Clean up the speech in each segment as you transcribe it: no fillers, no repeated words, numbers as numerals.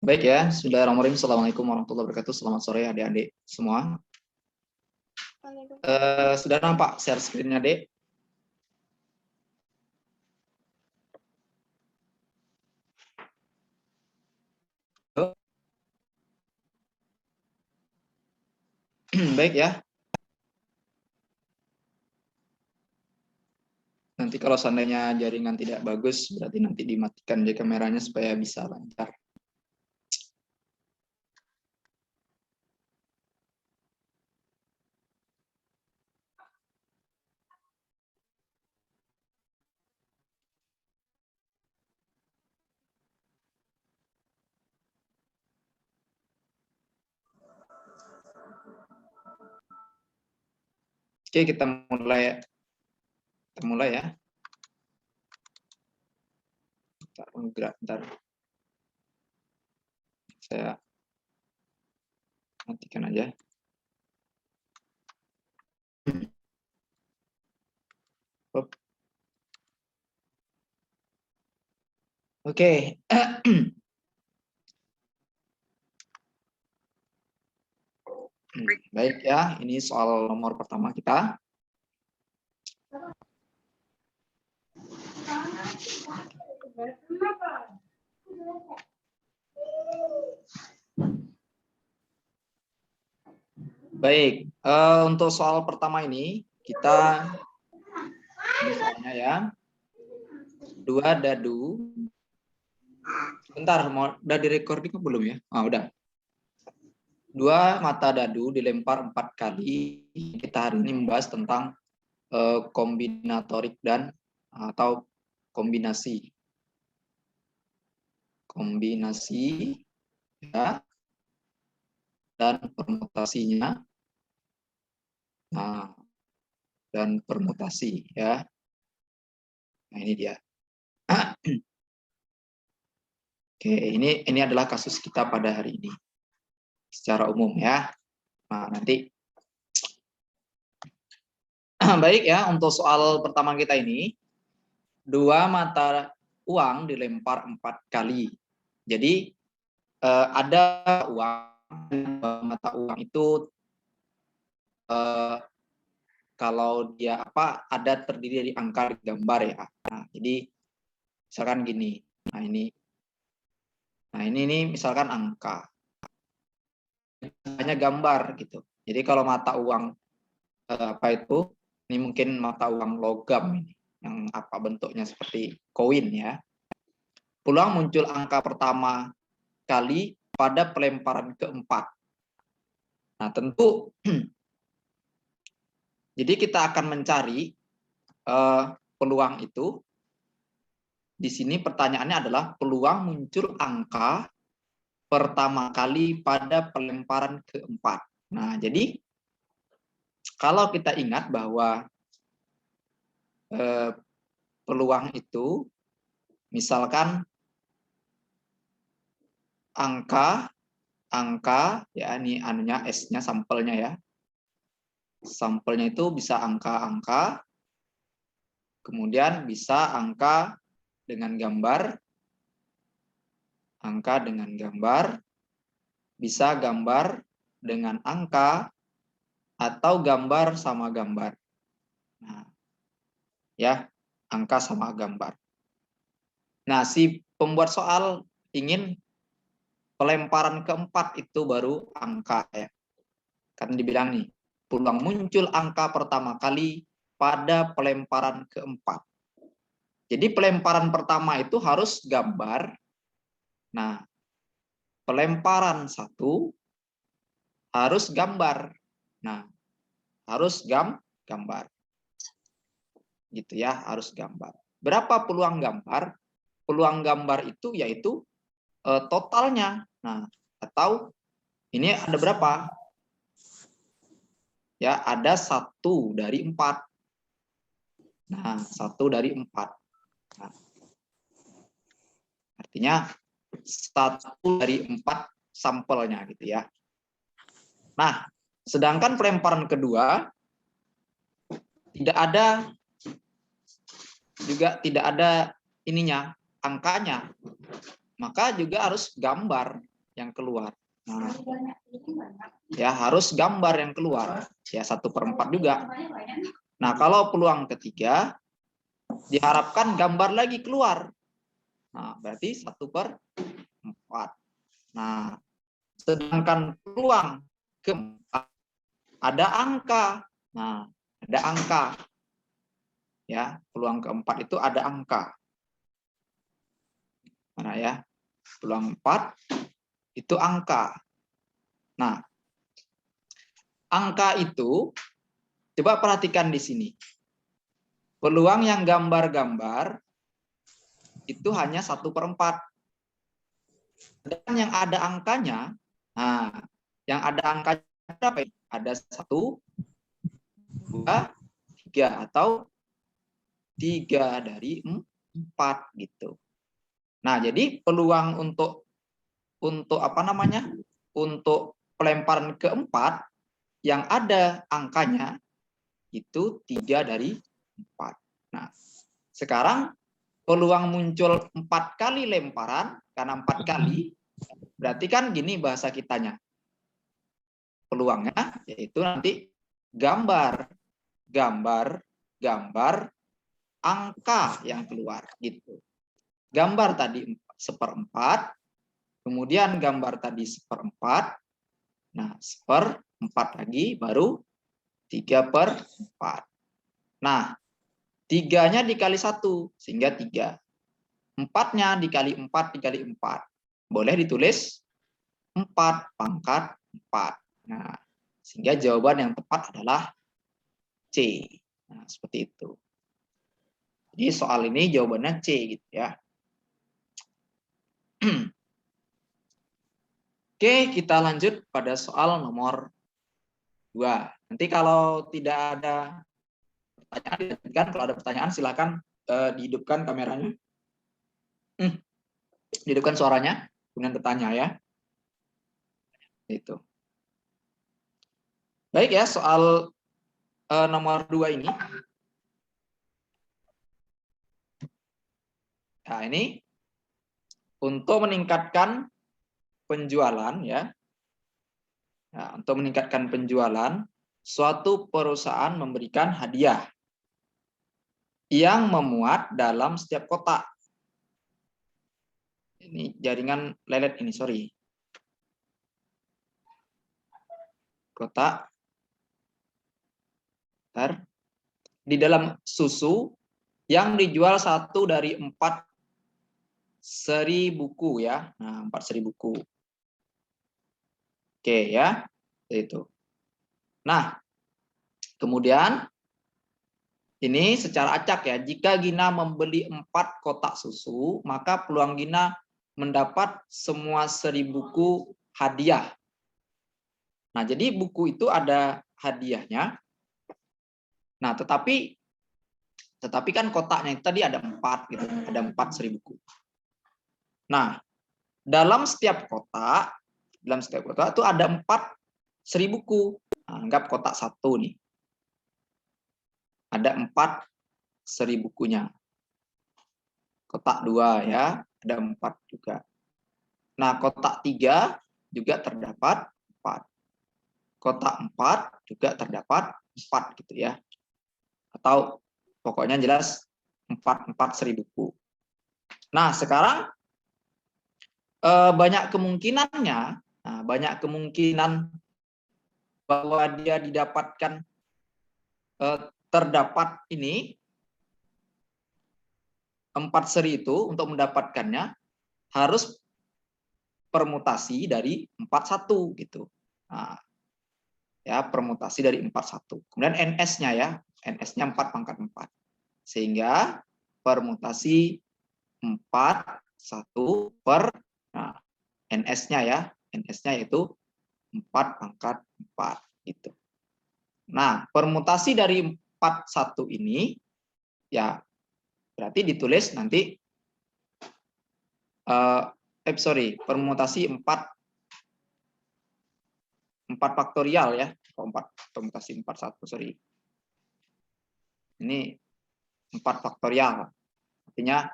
Baik ya, Bismillahirrahmanirrahim. Assalamualaikum warahmatullahi wabarakatuh. Selamat sore adik-adik semua. Sudah nampak share screen-nya, Dek? Baik ya. Nanti kalau seandainya jaringan tidak bagus, berarti nanti dimatikan aja kameranya supaya bisa lancar. Oke, kita mulai ya. Kita mulai ya. Bentar. Saya matikan aja. Oke. Baik ya, ini soal nomor pertama kita. Baik, untuk soal pertama ini kita misalnya ya, 2 dadu. Bentar, udah di-recording belum ya? Udah. 2 mata dadu dilempar 4 kali. Kita hari ini membahas tentang kombinatorik dan atau kombinasi. Kombinasi ya, dan permutasinya. Nah, dan permutasi ya. Nah, ini dia. Oke, ini adalah kasus kita pada hari ini. Secara umum ya. Nah, nanti baik ya, untuk soal pertama kita ini 2 mata uang dilempar 4 kali. Jadi ada mata uang itu kalau dia ada terdiri dari angka di gambar ya. Nah, jadi misalkan gini. Nah, ini misalkan angka. Hanya gambar gitu. Jadi kalau mata uang ini mungkin mata uang logam ini yang bentuknya seperti koin ya. Peluang muncul angka pertama kali pada pelemparan keempat. Nah, tentu jadi kita akan mencari peluang itu. Di sini pertanyaannya adalah peluang muncul angka pertama kali pada pelemparan keempat. Nah, jadi kalau kita ingat bahwa peluang itu misalkan angka ya, ini anunya S-nya sampelnya ya. Sampelnya itu bisa angka-angka, kemudian bisa angka dengan gambar, bisa gambar dengan angka, atau gambar sama gambar. Nah, ya, angka sama gambar. Nah, si pembuat soal ingin pelemparan keempat itu baru angka ya. Kan dibilang nih, peluang muncul angka pertama kali pada pelemparan keempat. Jadi pelemparan pertama itu harus gambar. Nah, pelemparan 1 harus gambar. Nah, harus gambar. Gitu ya, harus gambar. Berapa peluang gambar? Peluang gambar itu yaitu totalnya. Nah, atau ini ada berapa? Ya, ada 1 dari 4. Nah, 1 dari 4. Nah, artinya 1 dari 4 sampelnya gitu ya. Nah, sedangkan pelemparan kedua tidak ada ininya, angkanya. Maka juga harus gambar. yang keluar. Nah, ya harus gambar yang keluar. Ya 1/4 juga. Nah, kalau peluang ketiga diharapkan gambar lagi keluar. Nah, berarti 1/4. Nah, sedangkan peluang keempat ada angka. Nah, ada angka. Ya, peluang keempat itu ada angka. Mana ya? Peluang 4 itu angka. Nah, angka itu coba perhatikan di sini. Peluang yang gambar-gambar itu hanya 1/4. Dan yang ada angkanya, nah, yang ada angkanya berapa? Ada 1, 2, 3 atau 3 dari 4 gitu. Nah, jadi peluang untuk apa namanya? Untuk pelemparan keempat yang ada angkanya itu 3 dari 4. Nah, sekarang peluang muncul 4 kali lemparan, karena 4 kali, berarti kan gini bahasa kitanya. Peluangnya yaitu nanti gambar, angka yang keluar gitu. Gambar tadi 1/4, kemudian gambar tadi 1/4, nah 1/4 lagi baru 3/4. Nah, 3-nya dikali 1 sehingga 3. 4-nya dikali 4 dikali 4. Boleh ditulis 4/4. Nah, sehingga jawaban yang tepat adalah C. Nah, seperti itu. Jadi soal ini jawabannya C gitu ya. Oke, kita lanjut pada soal nomor 2. Nanti kalau tidak ada pertanyaan, kalau ada pertanyaan silakan dihidupkan kameranya. Dihidupkan suaranya, kemudian bertanya ya. Itu. Baik ya, soal nomor 2 ini. Nah, ini untuk meningkatkan penjualan ya. Nah, untuk meningkatkan penjualan, suatu perusahaan memberikan hadiah yang memuat dalam setiap kotak. Ini jaringan lelet ini, sorry. Kotak. Di dalam susu yang dijual 1 dari 4 seri buku ya. Nah, 4 seri buku. Oke ya, itu. Nah, kemudian ini secara acak ya, jika Gina membeli 4 kotak susu, maka peluang Gina mendapat semua seri buku hadiah. Nah, jadi buku itu ada hadiahnya. Nah, tetapi kan kotaknya itu tadi ada 4 gitu, ada 4 seri buku. Nah, dalam setiap kotak itu ada 4 seri buku. Nah, anggap kotak 1 nih. Ada 4 seri bukunya. Kotak 2 ya, ada 4 juga. Nah, kotak 3 juga terdapat 4. Kotak 4 juga terdapat 4 gitu ya. Atau pokoknya jelas 4 seri buku. Nah, sekarang banyak kemungkinan bahwa dia didapatkan terdapat ini 4 seri itu. Untuk mendapatkannya harus permutasi dari 41 gitu. Nah, ya permutasi dari 41. Kemudian NS-nya ya, NS-nya 4/4. Sehingga permutasi 41 per, nah, NS-nya ya, NS-nya yaitu 4/4 gitu. Nah, permutasi dari 41 ini ya berarti ditulis nanti permutasi 4 faktorial ya. 4 permutasi 41, sorry. Ini 4 faktorial. Artinya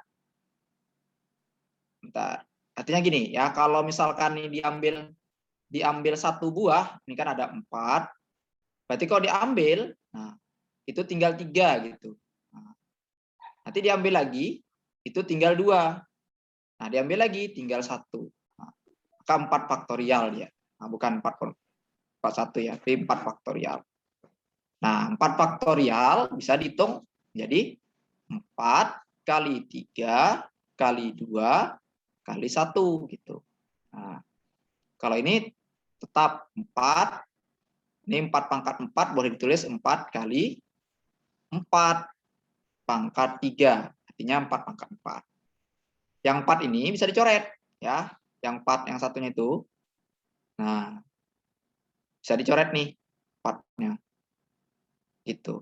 bentar. Artinya gini ya, kalau misalkan ini diambil satu buah, ini kan ada 4. Berarti kalau diambil, nah itu tinggal 3 gitu. Nah, nanti diambil lagi, itu tinggal 2. Nah, diambil lagi tinggal 1. Nah, maka 4 faktorial ya. Nah, bukan 1 ya, tapi 4 faktorial. Nah, 4 faktorial bisa dihitung jadi 4 kali 3 kali 2 kali 1 gitu. Nah, kalau ini tetap 4, ini 4 pangkat 4 boleh ditulis 4 kali 4 pangkat 3, artinya 4 pangkat 4. Yang 4 ini bisa dicoret ya, yang 4 yang satunya itu. Nah, bisa dicoret nih 4-nya. Gitu.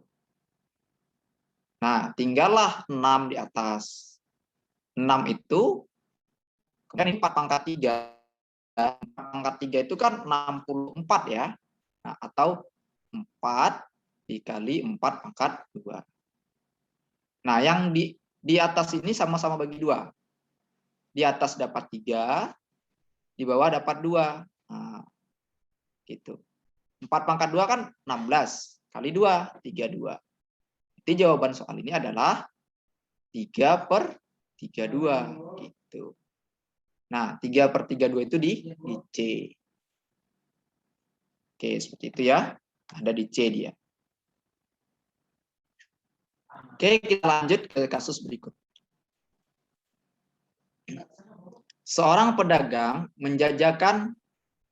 Nah, tinggallah 6 di atas. 6 itu kan ini 4 pangkat 3. 4 pangkat 3 itu kan 64 ya. Nah, atau 4 dikali 4 pangkat 2. Nah, yang di atas ini sama-sama bagi 2. Di atas dapat 3, di bawah dapat 2. Nah, gitu. 4 pangkat 2 kan 16. Kali 2, 32. Jadi jawaban soal ini adalah 3/32. Gitu. Nah, 3/32 itu di C. Oke, seperti itu ya. Ada di C dia. Oke, kita lanjut ke kasus berikut. Seorang pedagang menjajakan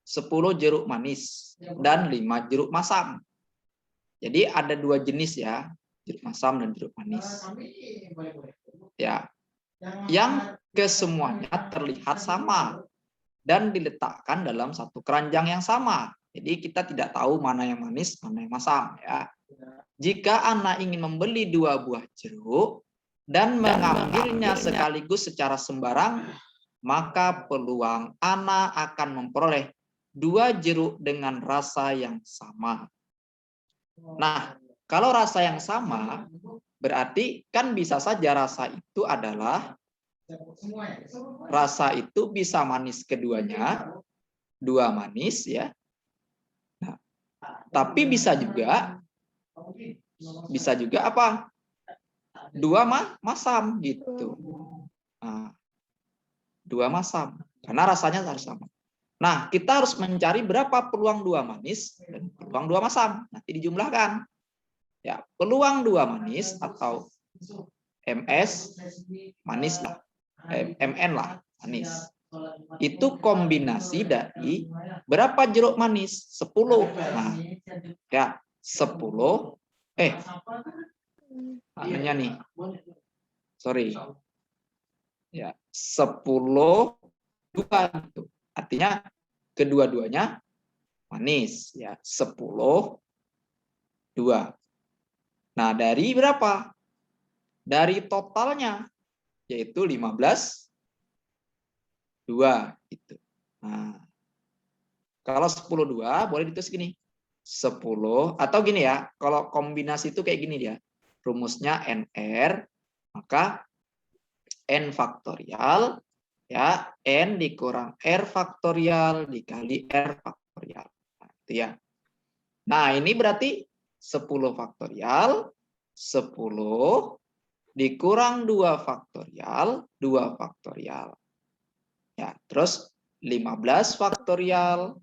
10 jeruk manis dan 5 jeruk masam. Jadi ada 2 jenis ya, jeruk masam dan jeruk manis. Ya, yang kesemuanya terlihat sama dan diletakkan dalam satu keranjang yang sama. Jadi kita tidak tahu mana yang manis, mana yang masam ya. Jika Ana ingin membeli 2 buah jeruk dan mengambilnya sekaligus secara sembarang, maka peluang Ana akan memperoleh 2 jeruk dengan rasa yang sama. Nah, kalau rasa yang sama, berarti kan bisa saja rasa itu bisa manis keduanya, 2 manis ya. Nah, tapi bisa juga apa? 2 masam gitu. Nah, 2 masam karena rasanya harus sama. Nah, kita harus mencari berapa peluang 2 manis dan peluang 2 masam. Nanti dijumlahkan. Ya, peluang 2 manis atau MS manis lah. MN lah, manis. Itu kombinasi dari berapa jeruk manis? 10. Nah, ya, 10. Anunya nih. Sorry. Ya, 10 2 gitu. Artinya kedua-duanya manis ya, 10 2. Nah, dari berapa? Dari totalnya yaitu 15 2 gitu. Nah, kalau 10 2 boleh ditulis gini. 10 atau gini ya, kalau kombinasi itu kayak gini dia. Rumusnya NR, maka N faktorial ya, N dikurang R faktorial dikali R faktorial. Nah, itu ya. Nah, ini berarti 10 faktorial, 10 dikurang 2 faktorial, 2 faktorial. Ya, terus 15 faktorial.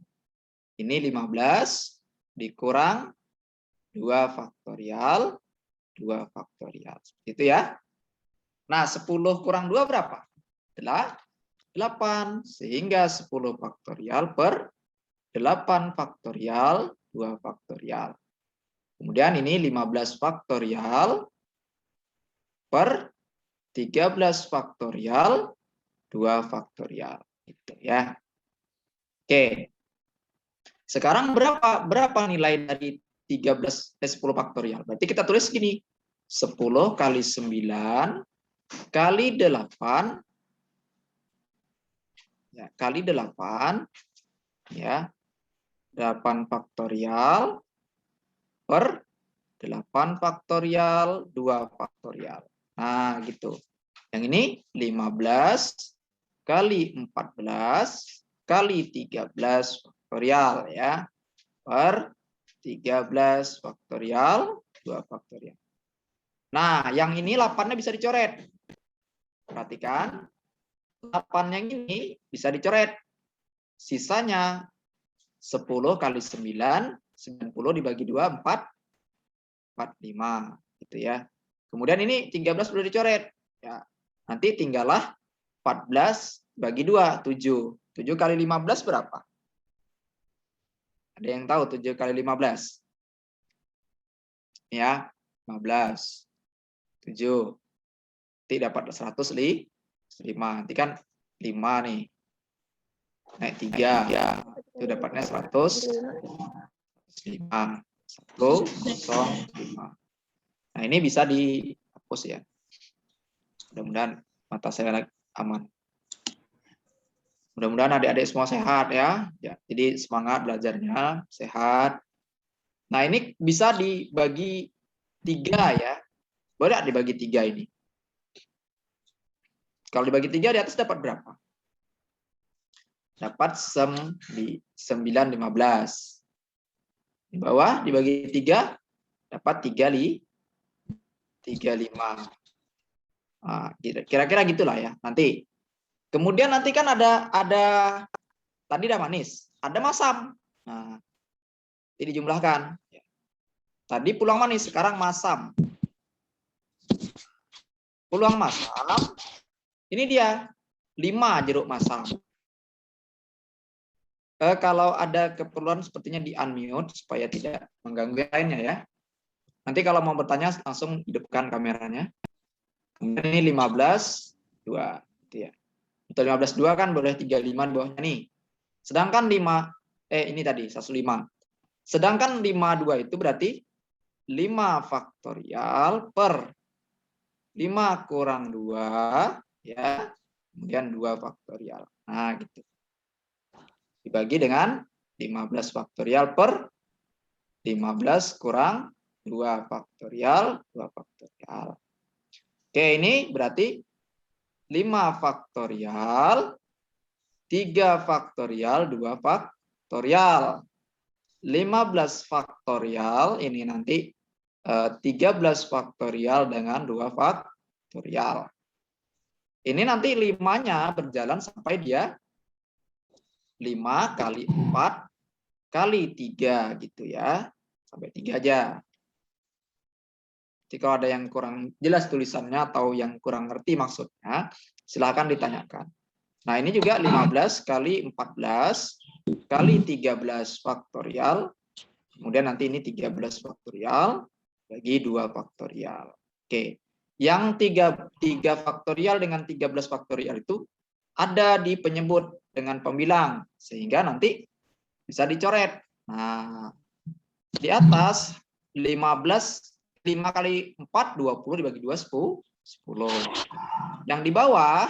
Ini 15 dikurang 2 faktorial, 2 faktorial. Itu ya. Nah, 10 kurang 2 berapa? 8. Sehingga 10 faktorial per 8 faktorial, 2 faktorial. Kemudian ini 15 faktorial per 13 faktorial, 2 faktorial. Gitu ya. Oke. Sekarang berapa nilai dari 10 faktorial? Berarti kita tulis gini. 10 kali 9 kali 8 ya, kali 8 ya. 8 faktorial per 8 faktorial, 2 faktorial. Nah, gitu. Yang ini 15 kali 14 kali 13 faktorial ya. Per 13 faktorial 2 faktorial. Nah, yang ini 8-nya bisa dicoret. Perhatikan. 8 yang ini bisa dicoret. Sisanya 10 kali 9, 90 dibagi 2, 45 gitu ya. Kemudian ini 13 sudah dicoret. Ya. Nanti tinggallah 14 bagi 2, 7. 7 kali 15 berapa? Ada yang tahu 7 kali 15? Ya, 15. 7. Nanti dapat 105. Nanti kan 5 nih. Naik 3. Itu dapatnya 105. 105. Nah, ini bisa dihapus ya. Mudah-mudahan mata saya aman. Mudah-mudahan adik-adik semua sehat ya. Jadi semangat belajarnya, sehat. Nah, ini bisa dibagi 3 ya. Boleh dibagi 3 ini? Kalau dibagi 3 di atas dapat berapa? Dapat 9, 15. Di bawah dibagi 3 dapat 35. Nah, kira-kira gitulah ya. Nanti. Kemudian nanti kan ada tadi udah manis, ada masam. Nah, ini dijumlahkan. Tadi peluang manis, sekarang masam. Peluang masam, ini dia 5 jeruk masam. Kalau ada keperluan sepertinya di unmute supaya tidak mengganggu yang lainnya ya. Nanti kalau mau bertanya langsung hidupkan kameranya. Kemudian ini 15, 2. Gitu ya. Untuk 15, 2 kan boleh 35 di bawahnya nih. Sedangkan 5, ini tadi 105. Sedangkan 52 itu berarti 5 faktorial per 5 kurang 2 ya. Kemudian 2 faktorial. Nah, gitu. Dibagi dengan 15 faktorial per 15 kurang 2 faktorial, 2 faktorial. Oke, ini berarti 5 faktorial, 3 faktorial, 2 faktorial. 15 faktorial, ini nanti 13 faktorial dengan 2 faktorial. Ini nanti 5-nya berjalan sampai dia 5 kali 4 kali 3 gitu ya. Sampai 3 aja. Jadi kalau ada yang kurang jelas tulisannya atau yang kurang ngerti maksudnya, silakan ditanyakan. Nah, ini juga 15 kali 14 kali 13 faktorial. Kemudian nanti ini 13 faktorial bagi 2 faktorial. Oke. Yang 3 faktorial dengan 13 faktorial itu ada di penyebut dengan pembilang. Sehingga nanti bisa dicoret. Nah, di atas 15, 5 kali 4, 20 dibagi 2, 10. Yang di bawah,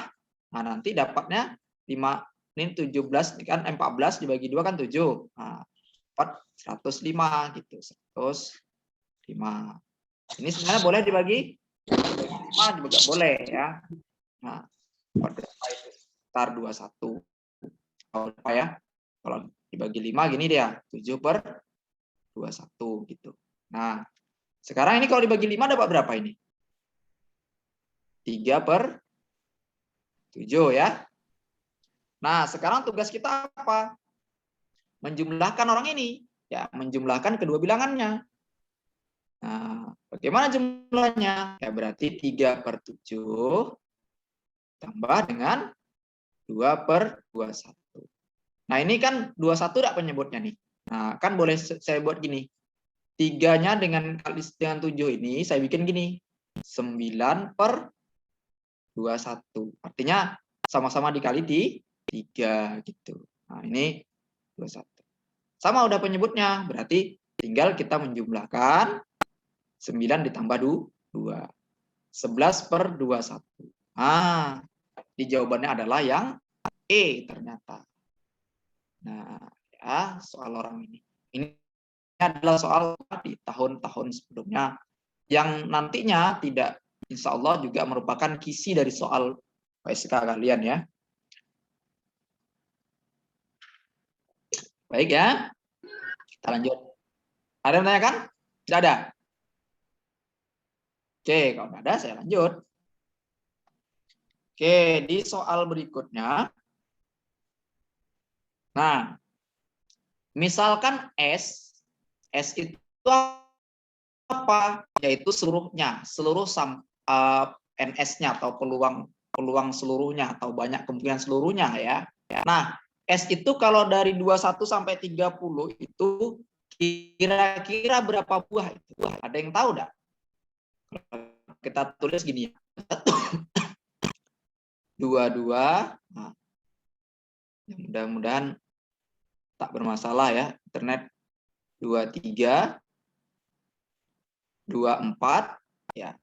nah nanti dapatnya 5, ini 17, kan 14 dibagi 2 kan 7. Nah, 105 gitu. 105. Ini sebenarnya boleh dibagi 5 juga boleh ya. Nah, sekitar 21. Apa ya? Kalau dibagi 5 gini dia, 7 per 21 gitu. Nah, sekarang ini kalau dibagi 5 dapat berapa ini? 3 per 7 ya. Nah, sekarang tugas kita apa? Menjumlahkan orang ini. Ya, menjumlahkan kedua bilangannya. Nah, bagaimana jumlahnya? Ya, berarti 3 per 7 tambah dengan 2 per 21. Nah, ini kan 21 tidak penyebutnya nih. Nah, kan boleh saya buat gini. 3-nya dengan 7 ini saya bikin gini. 9 per 21. Artinya sama-sama dikali di 3 gitu. Nah, ini 21. Sama udah penyebutnya. Berarti tinggal kita menjumlahkan 9 ditambah 2. 11 per 21. Nah, di jawabannya adalah yang E ternyata. Nah, ya soal orang ini. Ini adalah soal di tahun-tahun sebelumnya yang nantinya tidak, insya Allah juga merupakan kisi dari soal PSK kalian ya. Baik ya. Kita lanjut. Ada yang menanyakan? Tidak ada? Oke, kalau tidak ada saya lanjut. Oke, di soal berikutnya. Nah, misalkan S itu apa? Yaitu seluruhnya, seluruh NS-nya atau peluang seluruhnya atau banyak kemungkinan seluruhnya ya. Nah, S itu kalau dari 21 sampai 30 itu kira-kira berapa buah itu? Ada yang tahu enggak? Kita tulis gini ya. 22. Nah, mudah-mudahan tak bermasalah ya. Internet 23, 24 ya.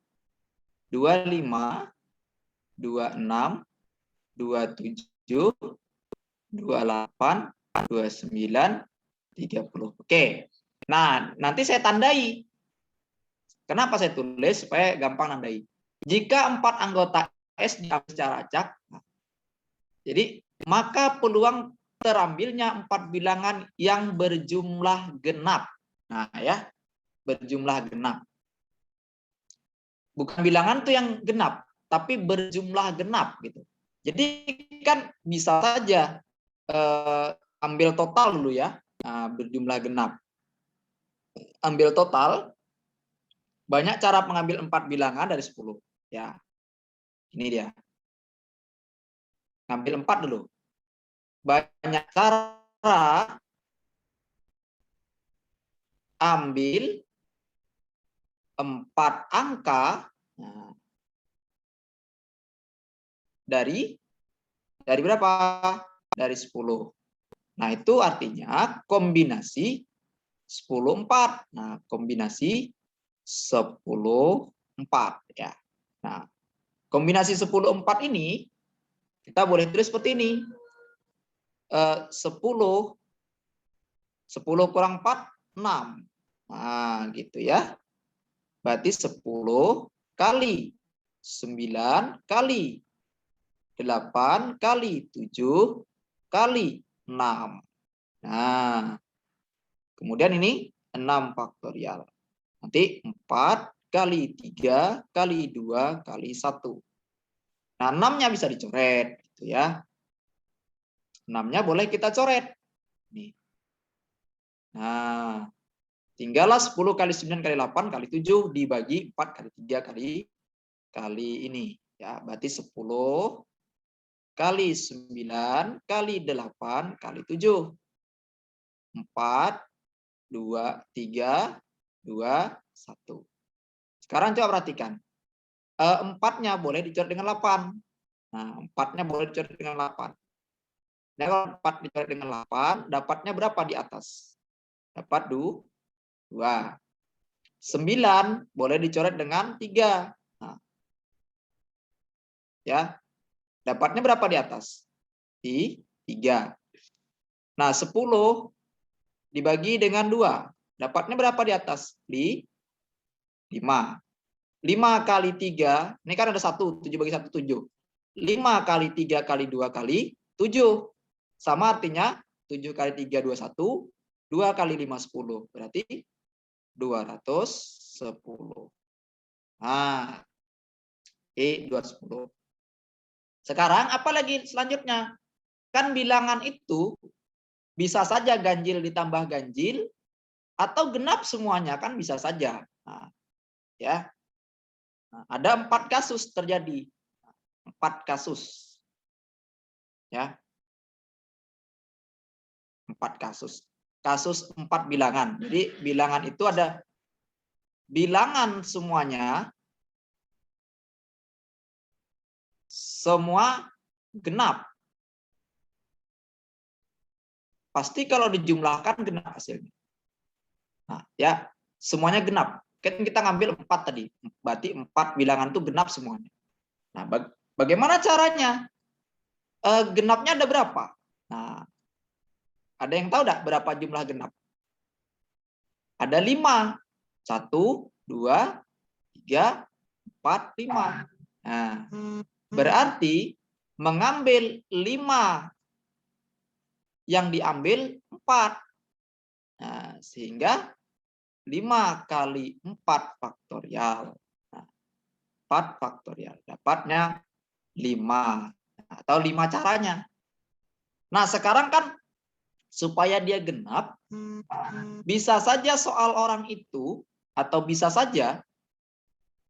25, 26, 27, 28, 29, 30. Oke. Nah, nanti saya tandai. Kenapa saya tulis? Supaya gampang nandai. Jika 4 anggota S diambil secara acak, jadi maka peluang terambilnya 4 bilangan yang berjumlah genap. Nah, ya, berjumlah genap. Bukan bilangan tuh yang genap, tapi berjumlah genap gitu. Jadi kan bisa saja ambil total dulu ya, berjumlah genap. Ambil total, banyak cara mengambil 4 bilangan dari 10. Ya, ini dia. Ngambil 4 dulu. Banyak cara ambil 4 angka dari berapa? Dari 10. Nah, itu artinya kombinasi 10 4. Nah, kombinasi 10 4 ya. Nah, kombinasi 10 4 ini kita boleh tulis seperti ini. 10 kurang 4 6. Nah, gitu ya. Berarti 10 kali 9 kali 8 kali 7 kali 6. Nah, kemudian ini 6 faktorial. Nanti 4 kali 3 kali 2 kali 1. Nah, 6-nya bisa dicoret gitu ya. 6-nya boleh kita coret. Nih. Nah, tinggallah 10 kali 9 kali 8 kali 7 dibagi 4 kali 3 kali ini. Ya, berarti 10 kali 9 kali 8 kali 7. 4, 2, 3, 2, 1. Sekarang coba perhatikan. 4-nya boleh dicoret dengan 8. Nah, 4-nya boleh dicoret dengan 8. Nah, kalau 4 dicoret dengan 8, dapatnya berapa di atas? Dapat 2. 9 boleh dicoret dengan 3. Nah, ya. Dapatnya berapa di atas? Di 3. Nah, 10 dibagi dengan 2. Dapatnya berapa di atas? Di 5. 5 kali 3, ini kan ada 1, 7 bagi 1, 7. 5 kali 3 kali 2 kali 7. Sama artinya 7 kali 3, 21. 2 kali 5, 10. Berarti 210. Nah, 210. Sekarang apa lagi selanjutnya? Kan bilangan itu bisa saja ganjil ditambah ganjil atau genap semuanya, kan bisa saja. Nah, ya. Nah, ada 4 kasus terjadi. 4 kasus. Ya. 4 kasus. Kasus 4 bilangan. Jadi bilangan itu ada bilangan semuanya semua genap. Pasti kalau dijumlahkan genap hasilnya. Nah, ya, semuanya genap. Kan kita ngambil 4 tadi. Berarti 4 bilangan itu genap semuanya. Nah, bagaimana caranya? Genapnya ada berapa? Nah, ada yang tahu enggak berapa jumlah genap? Ada 5. 1, 2, 3, 4, 5. Nah, berarti mengambil 5 yang diambil 4. Nah, sehingga 5 kali 4 faktorial. Nah, 4 faktorial. Dapatnya 5. Atau 5 caranya. Nah, sekarang kan supaya dia genap, bisa saja soal orang itu, atau bisa saja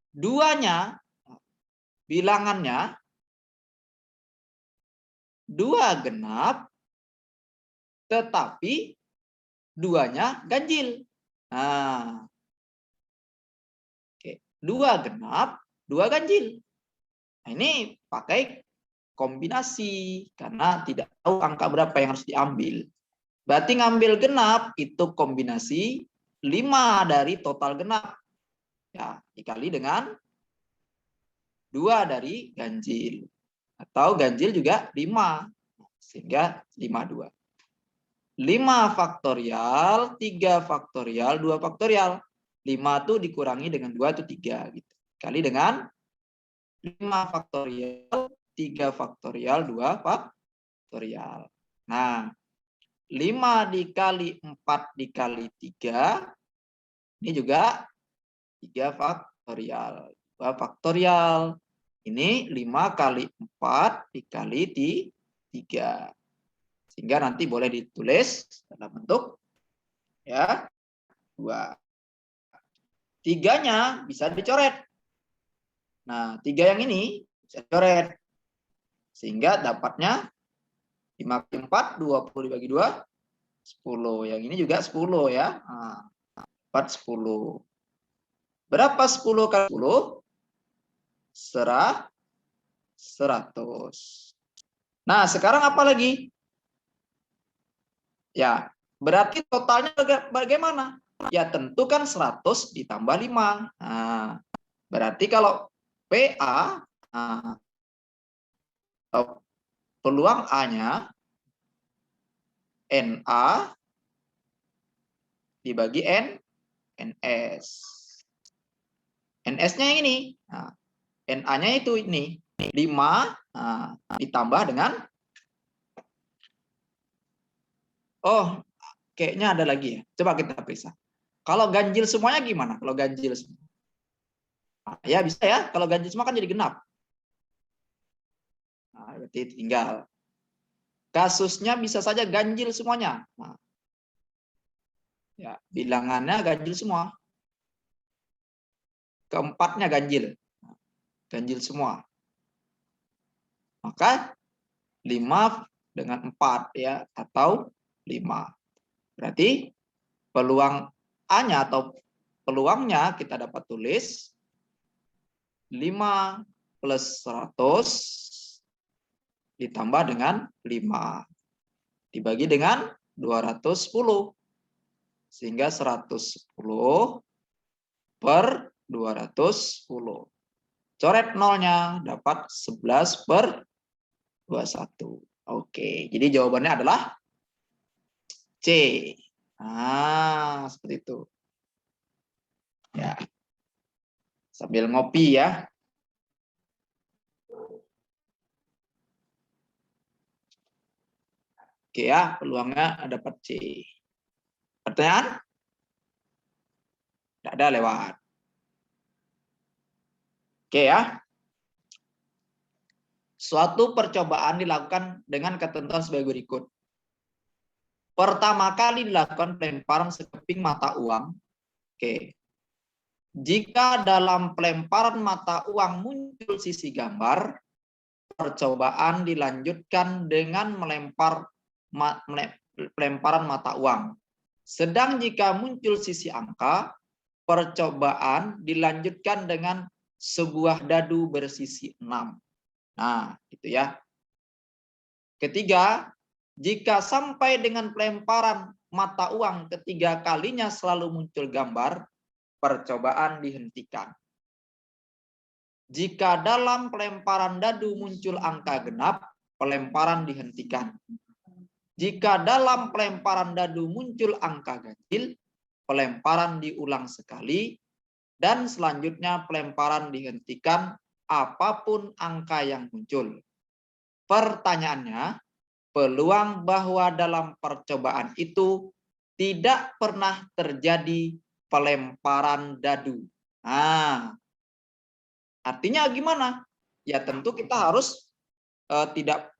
duanya, bilangannya 2 genap, tetapi duanya ganjil. Nah, oke. 2 genap, 2 ganjil. Nah, ini pakai kombinasi karena tidak tahu angka berapa yang harus diambil. Berarti ngambil genap itu kombinasi 5 dari total genap. Ya, dikali dengan 2 dari ganjil. Atau ganjil juga 5. Sehingga 52. 5 faktorial, 3 faktorial, 2 faktorial. 5 itu dikurangi dengan 2 itu 3 gitu. Kali dengan 5 faktorial, 3 faktorial, 2 faktorial. Nah, 5 dikali 4 dikali 3, ini juga 3 faktorial. 2 faktorial. Ini 5 kali 4 dikali 3. Sehingga nanti boleh ditulis dalam bentuk ya 2. 3-nya bisa dicoret. Nah, 3 yang ini bisa dicoret. Sehingga dapatnya 5 kali 4, 20 dibagi 2, 10. Yang ini juga 10 ya. Nah, dapat 10. Berapa 10 kali 10? 100. Nah, sekarang apa lagi? Ya, berarti totalnya bagaimana? Ya, tentu kan 100 ditambah 5. Nah, berarti kalau PA, nah, peluang A-nya NA dibagi NS. NS-nya yang ini. Nah, NA-nya itu ini. 5 ditambah dengan, oh, kayaknya ada lagi ya. Coba kita periksa. Kalau ganjil semuanya gimana? Kalau ganjil semua. Nah, ya bisa ya. Kalau ganjil semua kan jadi genap. Nah, berarti tinggal. Kasusnya bisa saja ganjil semuanya. Nah, ya, bilangannya ganjil semua. Keempatnya ganjil. Ganjil semua. Maka 5 dengan 4 ya, atau 5. Berarti peluang A-nya atau peluangnya kita dapat tulis 5 plus 100 ditambah dengan 5. Dibagi dengan 210. Sehingga 110 per 210. Coret nolnya dapat 11 per 21. Oke, jadi jawabannya adalah C. Nah, seperti itu. Ya. Sambil ngopi ya. Oke ya, peluangnya dapat C. Pertanyaan? Tidak ada, lewat. Oke ya. Suatu percobaan dilakukan dengan ketentuan sebagai berikut. Pertama kali dilakukan pelemparan sekeping mata uang. Oke. Jika dalam pelemparan mata uang muncul sisi gambar, percobaan dilanjutkan dengan pelemparan mata uang. Sedang jika muncul sisi angka, percobaan dilanjutkan dengan sebuah dadu bersisi 6. Nah, itu ya. Ketiga, jika sampai dengan pelemparan mata uang ketiga kalinya selalu muncul gambar, percobaan dihentikan. Jika dalam pelemparan dadu muncul angka genap, pelemparan dihentikan. Jika dalam pelemparan dadu muncul angka ganjil, pelemparan diulang sekali, dan selanjutnya pelemparan dihentikan apapun angka yang muncul. Pertanyaannya, peluang bahwa dalam percobaan itu tidak pernah terjadi pelemparan dadu. Nah, artinya gimana? Ya tentu kita harus tidak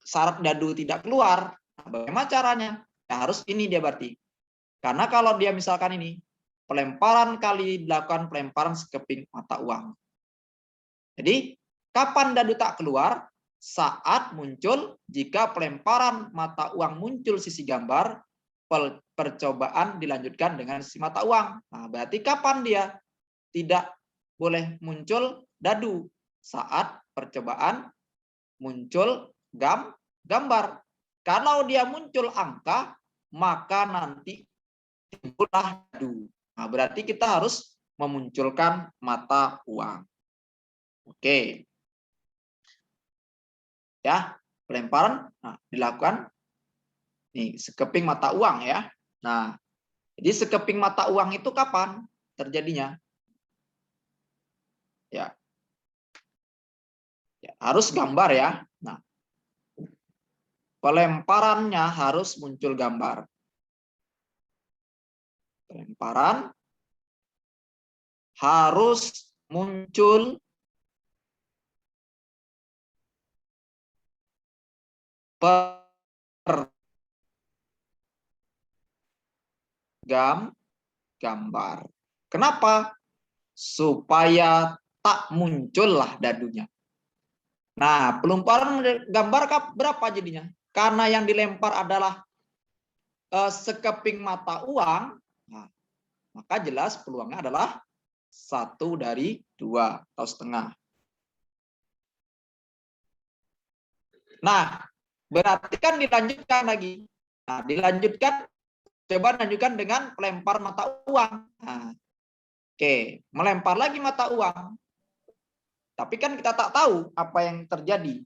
syarat dadu tidak keluar. Nah, bagaimana caranya? Ya, harus ini dia berarti. Karena kalau dia misalkan ini pelemparan kali dilakukan pelemparan sekeping mata uang. Jadi kapan dadu tak keluar? Saat muncul, jika pelemparan mata uang muncul sisi gambar, percobaan dilanjutkan dengan sisi mata uang. Nah, berarti kapan dia tidak boleh muncul dadu? Saat percobaan muncul gambar. Kalau dia muncul angka, maka nanti timbullah dadu. Nah, berarti kita harus memunculkan mata uang. Oke. Ya, pelemparan dilakukan nih sekeping mata uang ya. Nah, jadi sekeping mata uang itu kapan terjadinya? Ya. Ya, harus gambar ya. Nah, pelemparannya harus muncul gambar. Pelemparan harus muncul gambar. Kenapa? Supaya tak muncullah dadunya. Nah, pelemparan gambar berapa jadinya? Karena yang dilempar adalah sekeping mata uang, nah, maka jelas peluangnya adalah 1/2 atau setengah. Nah, berarti kan dilanjutkan lagi. Nah, dilanjutkan, coba lanjutkan dengan pelempar mata uang. Nah, oke, melempar lagi mata uang. Tapi kan kita tak tahu apa yang terjadi.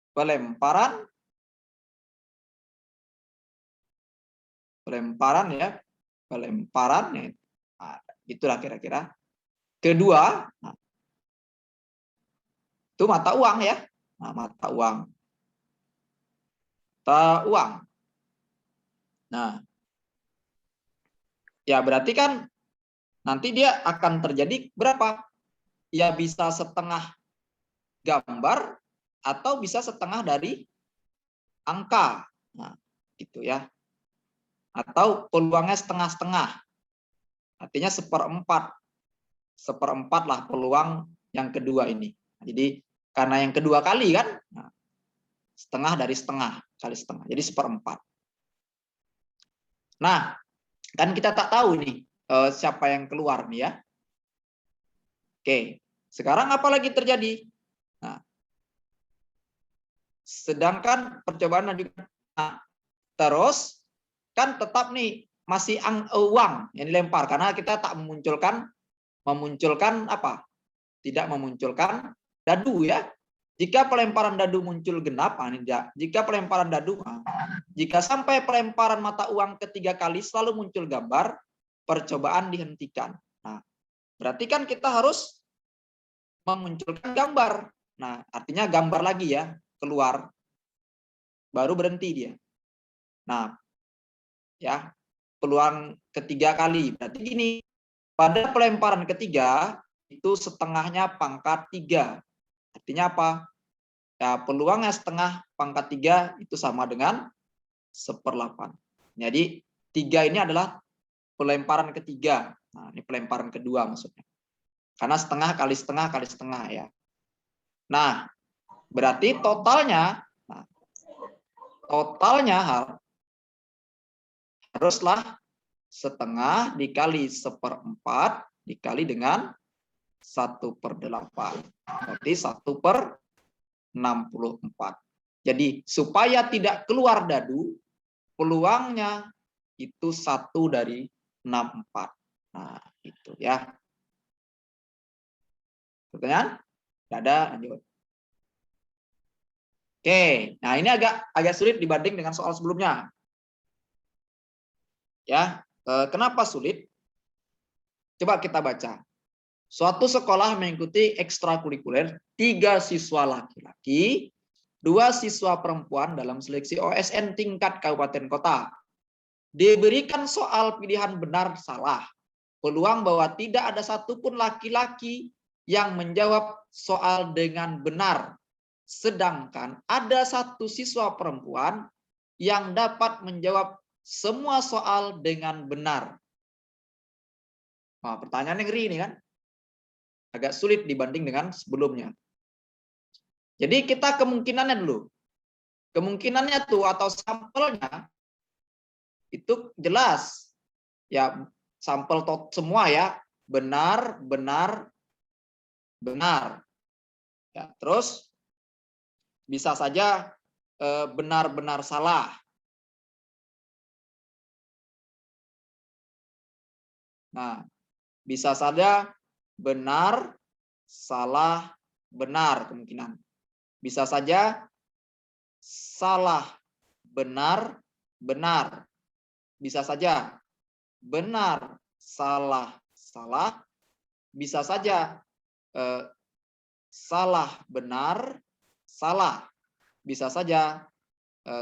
Pelemparan ya, pelemparan ya. Nah, itulah kira-kira. Kedua, nah, itu mata uang ya. Nah, mata uang. Mata uang. Nah, ya berarti kan nanti dia akan terjadi berapa? Ya bisa setengah gambar atau bisa setengah dari angka. Nah, gitu ya. Atau peluangnya setengah-setengah. Artinya seperempat lah peluang yang kedua ini. Jadi karena yang kedua kali kan, nah, setengah dari setengah kali setengah, jadi seperempat. Nah, kan kita tak tahu nih siapa yang keluar nih ya. Oke, sekarang apa lagi terjadi? Nah, sedangkan percobaan lanjutkan, nah, terus kan tetap nih masih uang yang dilempar karena kita tak memunculkan apa? Tidak memunculkan dadu ya. Jika pelemparan dadu muncul genap, jika pelemparan dadu, jika sampai pelemparan mata uang ketiga kali selalu muncul gambar, percobaan dihentikan. Nah, berarti kan kita harus memunculkan gambar. Nah, artinya gambar lagi ya, keluar. Baru berhenti dia. Nah, ya, peluang ketiga kali. Berarti gini, pada pelemparan ketiga, itu setengahnya pangkat 3. Artinya apa? Ya, peluangnya setengah pangkat 3 itu sama dengan 1/8. Jadi 3 ini adalah pelemparan ketiga. Nah, ini pelemparan kedua maksudnya. Karena setengah kali setengah kali setengah ya. Nah, berarti totalnya haruslah setengah dikali 1/4 dikali dengan 1/8. Berarti 1/64. Jadi supaya tidak keluar dadu, peluangnya itu 1/64. Nah, itu ya. Pertanyaan? Tidak ada, lanjut. Oke, nah ini agak sulit dibanding dengan soal sebelumnya. Ya, kenapa sulit? Coba kita baca. Suatu sekolah mengikuti ekstrakurikuler 3 siswa laki-laki, 2 siswa perempuan dalam seleksi OSN tingkat kabupaten kota. Diberikan soal pilihan benar salah. Peluang bahwa tidak ada satupun laki-laki yang menjawab soal dengan benar. Sedangkan ada 1 siswa perempuan yang dapat menjawab semua soal dengan benar. Nah, pertanyaannya ngeri ini kan. Agak sulit dibanding dengan sebelumnya. Jadi kita kemungkinannya dulu. Kemungkinannya tuh atau sampelnya itu jelas. Ya, sampel semua ya. Benar, benar, benar. Ya, terus bisa saja benar, benar, salah. Nah, bisa saja benar, salah, benar kemungkinan. Bisa saja salah, benar, benar. Bisa saja benar, salah, salah. Bisa saja salah, benar, salah. Bisa saja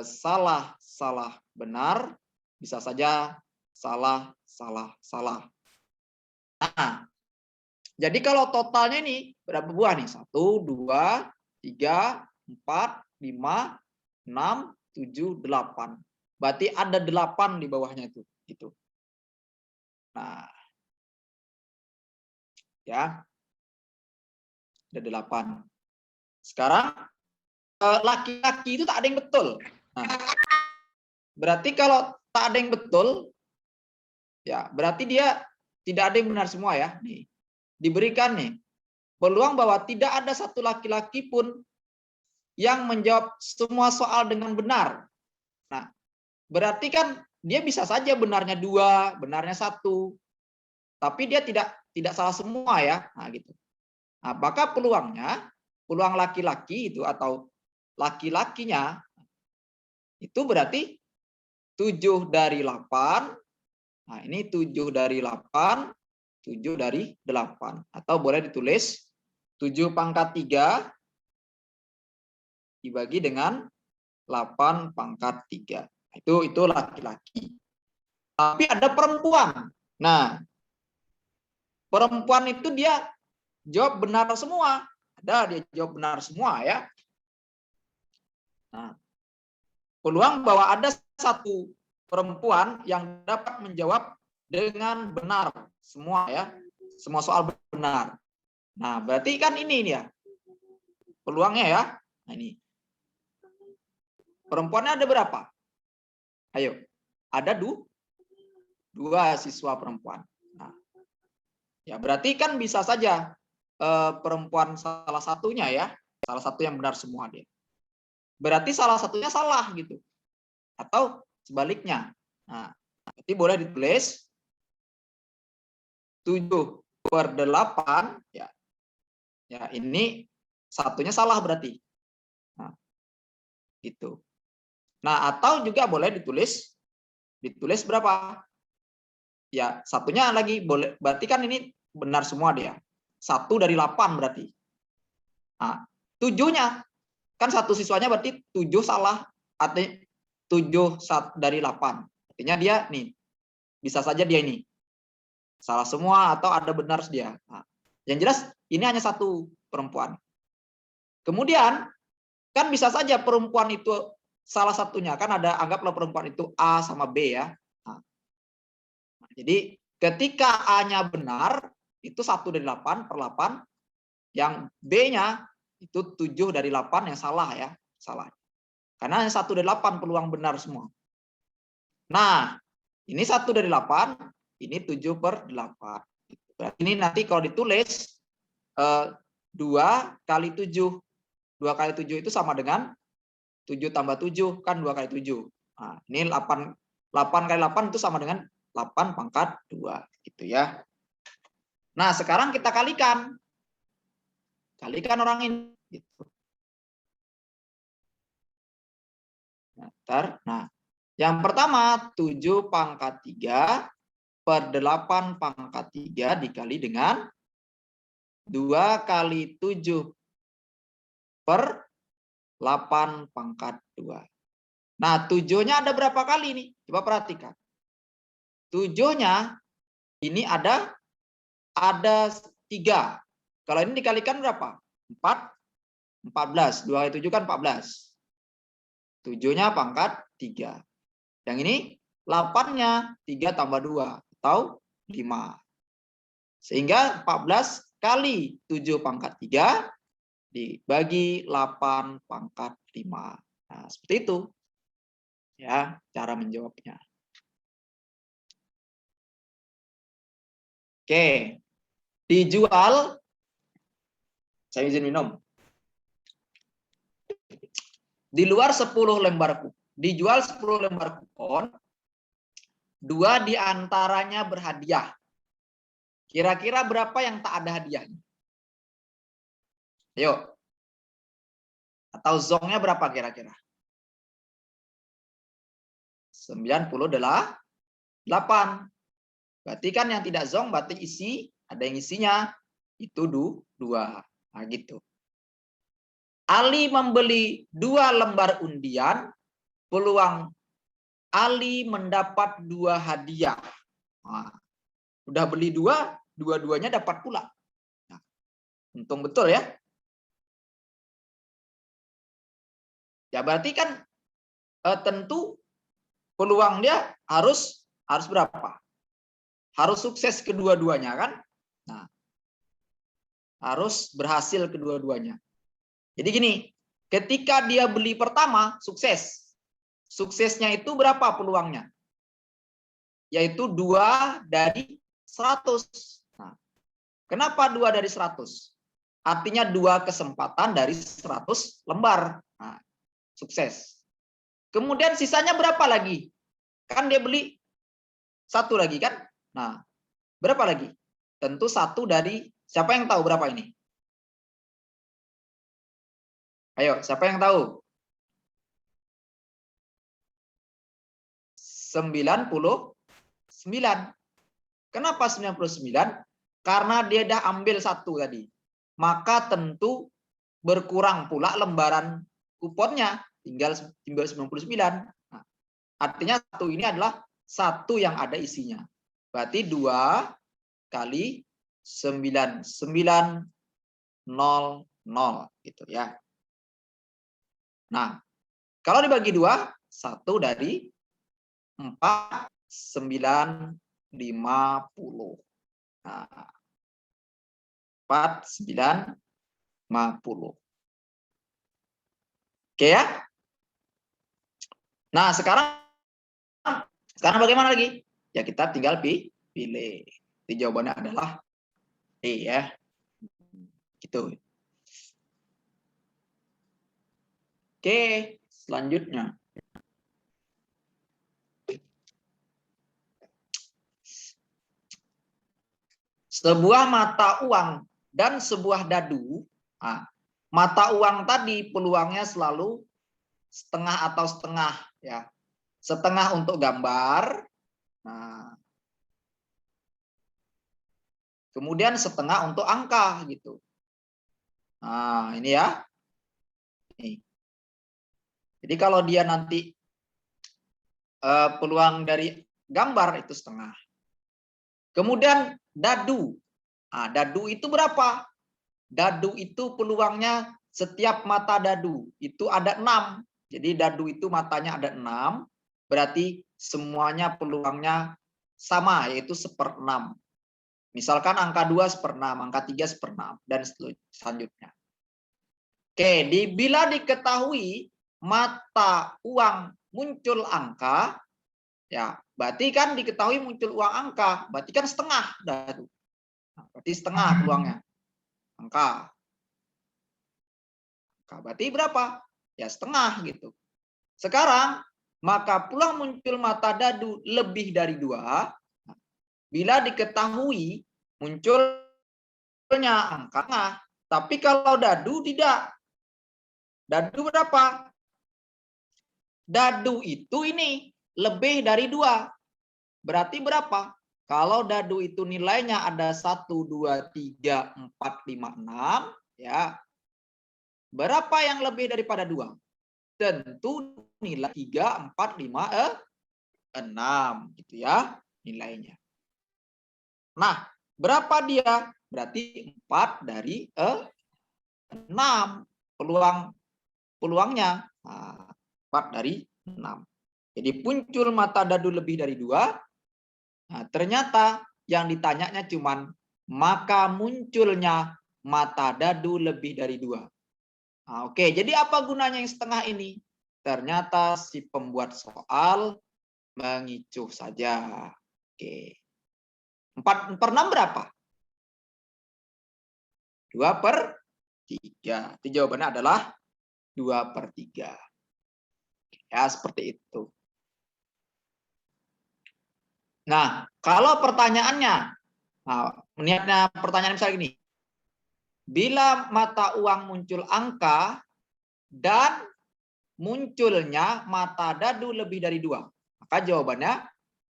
salah, salah, benar. Bisa saja salah, salah, salah. Nah, jadi kalau totalnya ini berapa buah nih? 1, 2, 3, 4, 5, 6, 7, 8. Berarti ada 8 di bawahnya itu. Gitu. Nah, ya, ada 8. Sekarang laki-laki itu tak ada yang betul. Nah, berarti kalau tak ada yang betul, ya berarti dia tidak ada yang benar semua ya. Nih, diberikan nih peluang bahwa tidak ada satu laki-laki pun yang menjawab semua soal dengan benar. Nah, berarti kan dia bisa saja benarnya 2, benarnya 1, tapi dia tidak salah semua ya. Nah, gitu. Nah, maka peluangnya, peluang laki-laki itu atau laki-lakinya itu berarti 7 dari 8. Nah, ini 7 dari 8, 7 dari 8. Atau boleh ditulis 7 pangkat 3 dibagi dengan 8 pangkat 3. Itu laki-laki. Tapi ada perempuan. Nah, perempuan itu dia jawab benar semua. Ada dia jawab benar semua ya. Nah, peluang bahwa ada satu perempuan yang dapat menjawab dengan benar semua ya. Semua soal benar. Nah, berarti kan ini dia. Peluangnya ya. Nah, ini. Perempuannya ada berapa? Ayo. Ada 2 siswa perempuan. Nah, ya berarti kan bisa saja perempuan salah satunya ya. Salah satu yang benar semua dia. Berarti salah satunya salah gitu. Atau sebaliknya. Nah, berarti boleh ditulis 7/8 ya. Ya, ini satunya salah berarti. Nah, gitu. Nah, atau juga boleh ditulis berapa? Ya, satunya lagi boleh. Berarti kan ini benar semua dia. 1 dari 8 berarti. Nah, 7-nya kan satu siswanya berarti 7 salah. Artinya 7 dari 8. Artinya dia nih bisa saja dia ini salah semua atau ada benar dia. Nah, yang jelas ini hanya satu perempuan. Kemudian kan bisa saja perempuan itu salah satunya kan ada anggaplah perempuan itu A sama B ya. Nah, jadi ketika A-nya benar itu 1 dari 8/8, yang B-nya itu 7 dari 8 yang salah ya, salah. Karena hanya 1 dari 8 peluang benar semua. Nah, ini 1 dari 8, ini 7/8. Berarti ini nanti kalau ditulis 2 kali 7. 2 kali 7 itu sama dengan 7 tambah 7 kan 2 kali 7. Nah, ini 8 kali 8 itu sama dengan 8 pangkat 2 gitu ya. Nah, sekarang kita kalikan. Kalikan orang ini gitu. Nah, yang pertama 7 pangkat 3 per 8 pangkat 3 dikali dengan 2 kali 7 per 8 pangkat 2. Nah, 7-nya ada berapa kali nih? Coba perhatikan. 7-nya ini ada 3. Kalau ini dikalikan berapa? 4, 14. 2 kali 7 kan 14. 7-nya pangkat 3. Yang ini 8-nya 3 tambah 2 atau 5. Sehingga 14 kali 7 pangkat 3 dibagi 8 pangkat 5. Nah, seperti itu. Ya, cara menjawabnya. Oke. Dijual. Saya izin minum. Di luar 10 lembar kupon. Dijual 10 lembar kupon. 2 diantaranya berhadiah. Kira-kira berapa yang tak ada hadiahnya? Ayo. Atau zongnya berapa kira-kira? 98. Berarti kan yang tidak zong berarti ada yang isinya itu 2. Nah, gitu. Ali membeli 2 lembar undian, peluang Ali mendapat 2 hadiah. Nah, udah beli 2, dua-duanya dapat pula. Nah, untung betul ya. Ya berarti kan tentu peluang dia harus berapa? Harus sukses kedua-duanya kan? Nah, harus berhasil kedua-duanya. Jadi gini, ketika dia beli pertama sukses. Suksesnya itu berapa peluangnya? Yaitu 2 dari 100. Nah, kenapa 2 dari 100? Artinya 2 kesempatan dari 100 lembar. Nah, sukses. Kemudian sisanya berapa lagi? Kan dia beli 1 lagi kan? Nah, berapa lagi? Tentu 1 dari, siapa yang tahu berapa ini? Ayo, siapa yang tahu? 99. Kenapa 99? Karena dia dah ambil 1 tadi. Maka tentu berkurang pula lembaran kuponnya. Tinggal 99. Nah, artinya 1 ini adalah 1 yang ada isinya. Berarti 2 kali 9900 gitu ya. Nah, kalau dibagi 2, 1 dari 4950. Nah, 4950. Oke ya? Nah, sekarang bagaimana lagi? Ya kita tinggal pilih. Jadi jawabannya adalah E ya. Gitu. Oke, selanjutnya. Sebuah mata uang dan sebuah dadu. Nah, mata uang tadi peluangnya selalu setengah atau setengah ya. Setengah untuk gambar. Nah, kemudian setengah untuk angka gitu. Nah, ini ya. Nih. Jadi kalau dia nanti peluang dari gambar itu setengah. Kemudian dadu. Nah, dadu itu berapa? Dadu itu peluangnya setiap mata dadu itu ada 6. Jadi dadu itu matanya ada 6. Berarti semuanya peluangnya sama, yaitu 1/6. Misalkan angka 2 1/6, angka 3 1/6, dan selanjutnya. Oke, bila diketahui mata uang muncul angka, ya berarti kan diketahui muncul uang angka, berarti kan setengah dadu. Nah, berarti setengah peluangnya. Angka. Berarti berapa? Ya setengah gitu. Sekarang, maka peluang muncul mata dadu lebih dari 2 bila diketahui munculnya angka. Tapi kalau dadu tidak. Dadu berapa? Dadu itu ini lebih dari 2. Berarti berapa? Kalau dadu itu nilainya ada 1, 2, 3, 4, 5, 6, ya. Berapa yang lebih daripada 2? Tentu nilai 3, 4, 5, 6 gitu ya nilainya. Nah, berapa dia? Berarti 4 dari 6 peluangnya. Nah, 4 dari 6. Jadi muncul mata dadu lebih dari 2. Nah, ternyata yang ditanyanya cuman maka munculnya mata dadu lebih dari 2. Nah, oke, jadi apa gunanya yang setengah ini? Ternyata si pembuat soal mengicuh saja. Oke. 4 per 6 berapa? 2/3. Itu jawabannya adalah 2/3. Ya, seperti itu. Nah, kalau pertanyaannya, niatnya pertanyaan misalnya gini. Bila mata uang muncul angka dan munculnya mata dadu lebih dari 2, maka jawabannya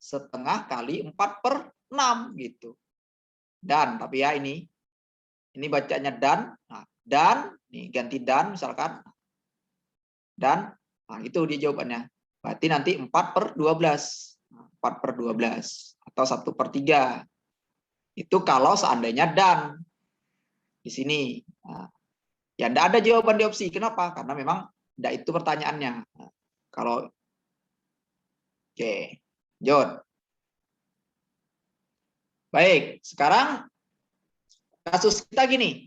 setengah kali 4/6 gitu. Dan, tapi ya ini bacanya dan. Nah, dan, nih ganti dan misalkan. Dan, nah itu dia jawabannya. Berarti nanti 4/12. 4/12 atau 1/3. Itu kalau seandainya dan. Di sini. Nah, ya tidak ada jawaban di opsi. Kenapa? Karena memang tidak itu pertanyaannya. Nah, kalau oke, Jod. Baik, sekarang kasus kita gini.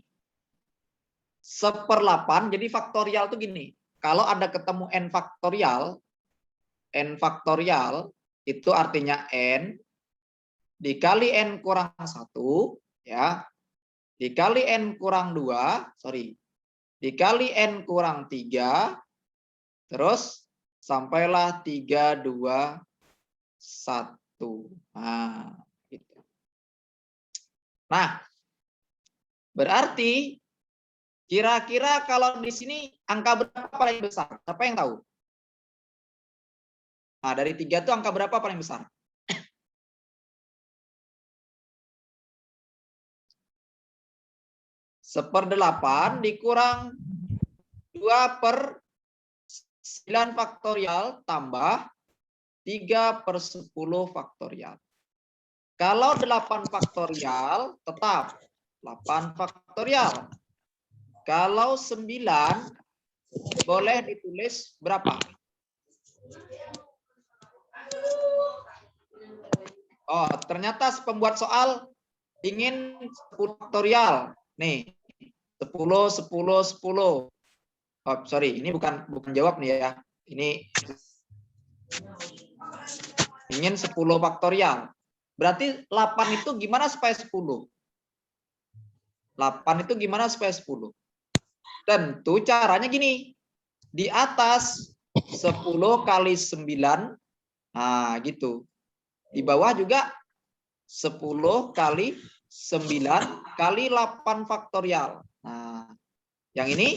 1/8, jadi faktorial itu gini. Kalau ada ketemu n faktorial itu artinya n dikali n kurang 1, ya. Dikali n kurang 2, dikali n kurang 3, terus sampailah 3, 2, 1. Nah, gitu. Nah, berarti kira-kira kalau di sini angka berapa paling besar? Siapa yang tahu? Nah, dari 3 itu angka berapa paling besar? 1/8 dikurang 2/9 faktorial tambah 3/10 faktorial. Kalau 8 faktorial tetap 8 faktorial. Kalau 9 boleh ditulis berapa? Oh, ternyata pembuat soal ingin 10 faktorial. Nih, 10, 10, 10. Oh, sorry, ini bukan jawab nih ya. Ini ingin 10 faktorial. Berarti 8 itu gimana supaya 10? 8 itu gimana supaya 10? Tentu caranya gini. Di atas 10 kali 9. Nah, gitu. Di bawah juga 10 kali 9 kali 8 faktorial. Nah, yang ini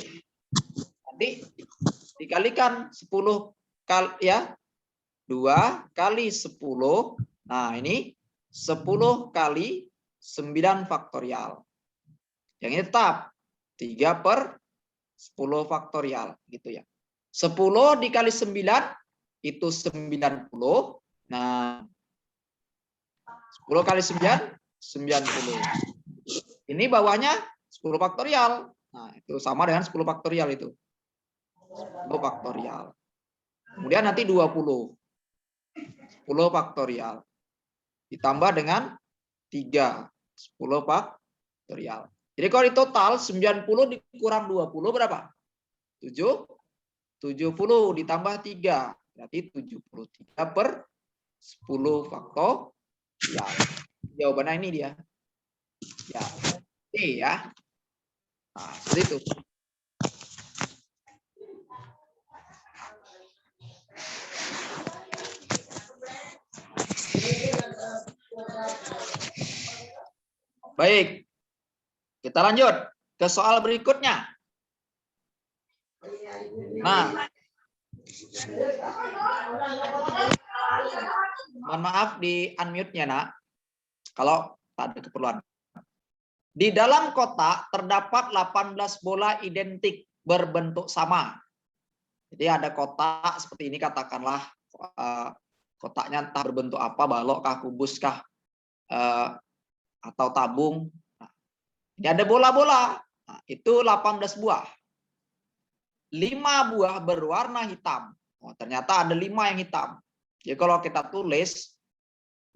nanti dikalikan 10 kali ya. 2 kali 10. Nah, ini 10 kali 9 faktorial. Yang ini tetap 3/10 faktorial gitu ya. 10 dikali 9 itu 90. Nah, 10 kali 9 90. Ini bawahnya 10 faktorial. Nah, itu sama dengan 10 faktorial itu. 10 faktorial. Kemudian nanti 20. 10 faktorial. Ditambah dengan 3. 10 faktorial. Jadi kalau di total 90 dikurang 20 berapa? 70 ditambah 3. Berarti 73/10 faktorial. Jawabannya ini dia. Ya. D ya. Nah, seperti itu. Baik. Kita lanjut ke soal berikutnya. Nah, mohon maaf di unmute-nya, Nak. Kalau tak ada keperluan. Di dalam kotak terdapat 18 bola identik berbentuk sama. Jadi ada kotak seperti ini, katakanlah kotaknya entah berbentuk apa, balok kah, kubus kah, atau tabung. Nah, ini ada bola-bola. Nah, itu 18 buah. 5 buah berwarna hitam. Oh, ternyata ada 5 yang hitam. Jadi kalau kita tulis,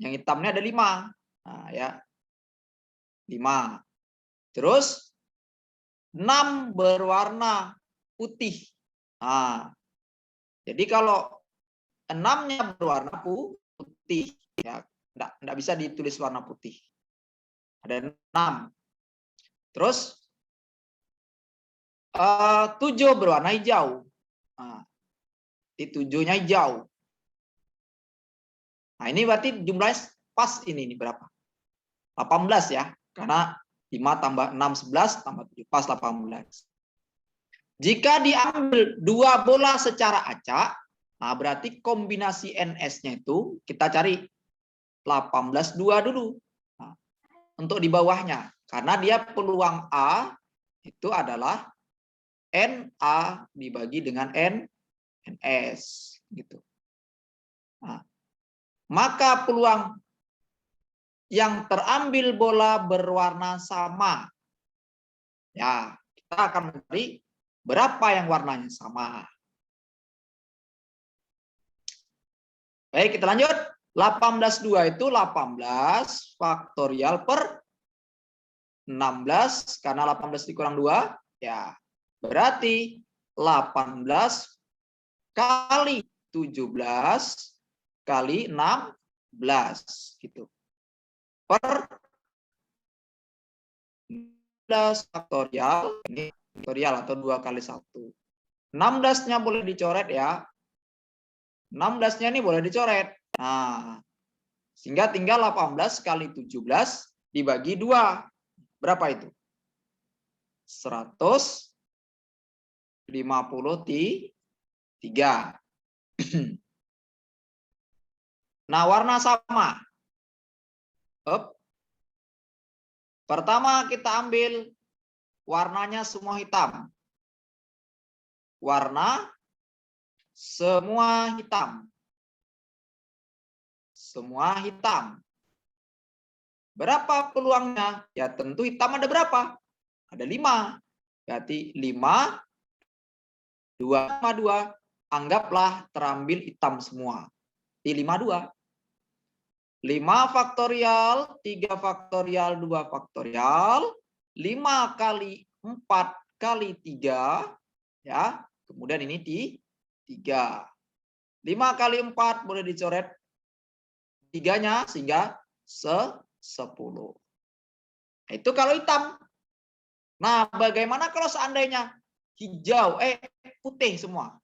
yang hitamnya ada 5. Nah, ya. 5. Terus 6 berwarna putih. Nah, jadi kalau 6-nya berwarna putih, ya enggak bisa ditulis warna putih. Ada 6. Terus 7 berwarna hijau. Nah, di 7-nya hijau. Nah, ini berarti jumlahnya pas ini berapa? 18 ya. Karena 5 tambah 6, 11, tambah 7, pas 18. Jika diambil 2 bola secara acak, nah berarti kombinasi NS-nya itu kita cari 18, 2 dulu. Nah, untuk di bawahnya. Karena dia peluang A itu adalah NA dibagi dengan NS. Gitu. Nah, maka peluang yang terambil bola berwarna sama. Ya, kita akan mencari berapa yang warnanya sama. Baik, kita lanjut. 18/2 itu 18 faktorial per 16. Karena 18 dikurang 2, ya berarti 18 kali 17 kali 16. Gitu. Per 16 faktorial, ini faktorial atau 2 kali 1. 16-nya boleh dicoret ya. 16-nya ini boleh dicoret. Nah, sehingga tinggal 18 kali 17 dibagi 2. Berapa itu? 153. Nah, warna sama. Pertama kita ambil warnanya semua hitam. Warna semua hitam. Semua hitam. Berapa peluangnya? Ya tentu hitam ada berapa? Ada 5. Berarti 5, 2, 2. Anggaplah terambil hitam semua. Di 5, 2. 5 faktorial, 3 faktorial, 2 faktorial. 5 kali 4 kali 3. Ya, kemudian ini di 3. 5 kali 4 boleh dicoret 3-nya sehingga 10. Itu kalau hitam. Nah, bagaimana kalau seandainya hijau, putih semua?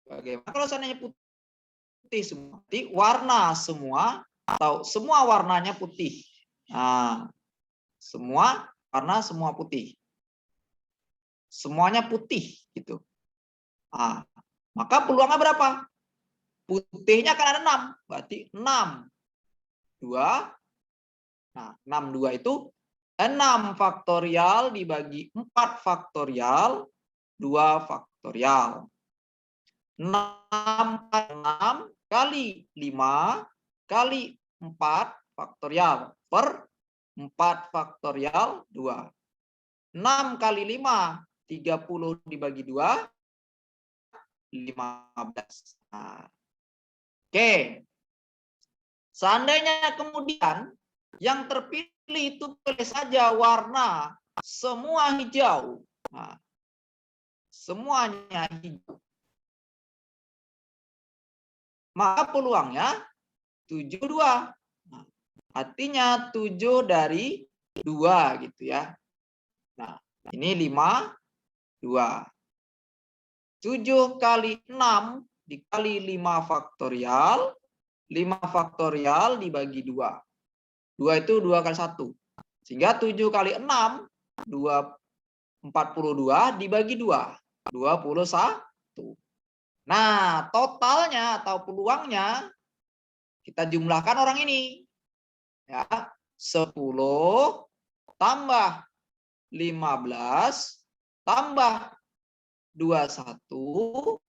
Bagaimana kalau seandainya putih semua? Jadi warna semua atau semua warnanya putih. Nah, semua warna semua putih. Semuanya putih gitu. Nah, maka peluangnya berapa? Putihnya kan ada 6, berarti 6. 2. Nah, 6, 2 itu 6 faktorial dibagi 4 faktorial, 2 faktorial. 6 kali 5 kali 4 faktorial per 4 faktorial 2. 6 kali 5, 30 dibagi 2, 15. Nah, oke. Seandainya kemudian yang terpilih itu boleh saja warna semua hijau. Nah, semuanya hijau. Maka peluangnya 7/2. Nah, artinya 7 dari 2 gitu ya. Nah, ini 5, 2. 7 kali 6 dikali 5 faktorial. 5 faktorial dibagi 2. 2 itu 2 kali 1. Sehingga 7 kali 6, 42 dibagi 2. 21. Nah, totalnya atau peluangnya kita jumlahkan orang ini. Ya, 10 tambah 15 tambah 21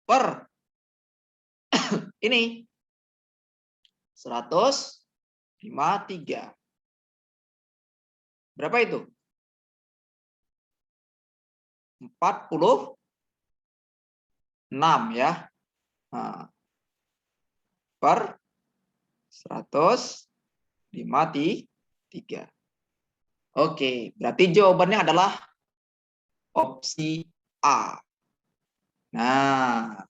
per ini 153. Berapa itu? 46 ya. Nah, per 153. Oke, berarti jawabannya adalah opsi A. Nah,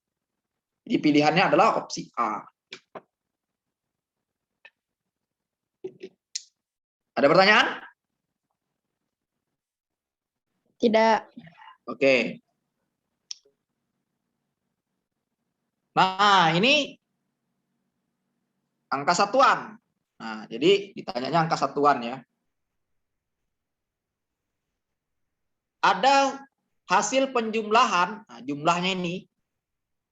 jadi pilihannya adalah opsi A. Ada pertanyaan? Tidak. Oke. Nah, ini angka satuan. Nah, jadi ditanyanya angka satuan ya. Ada hasil penjumlahan, nah, jumlahnya ini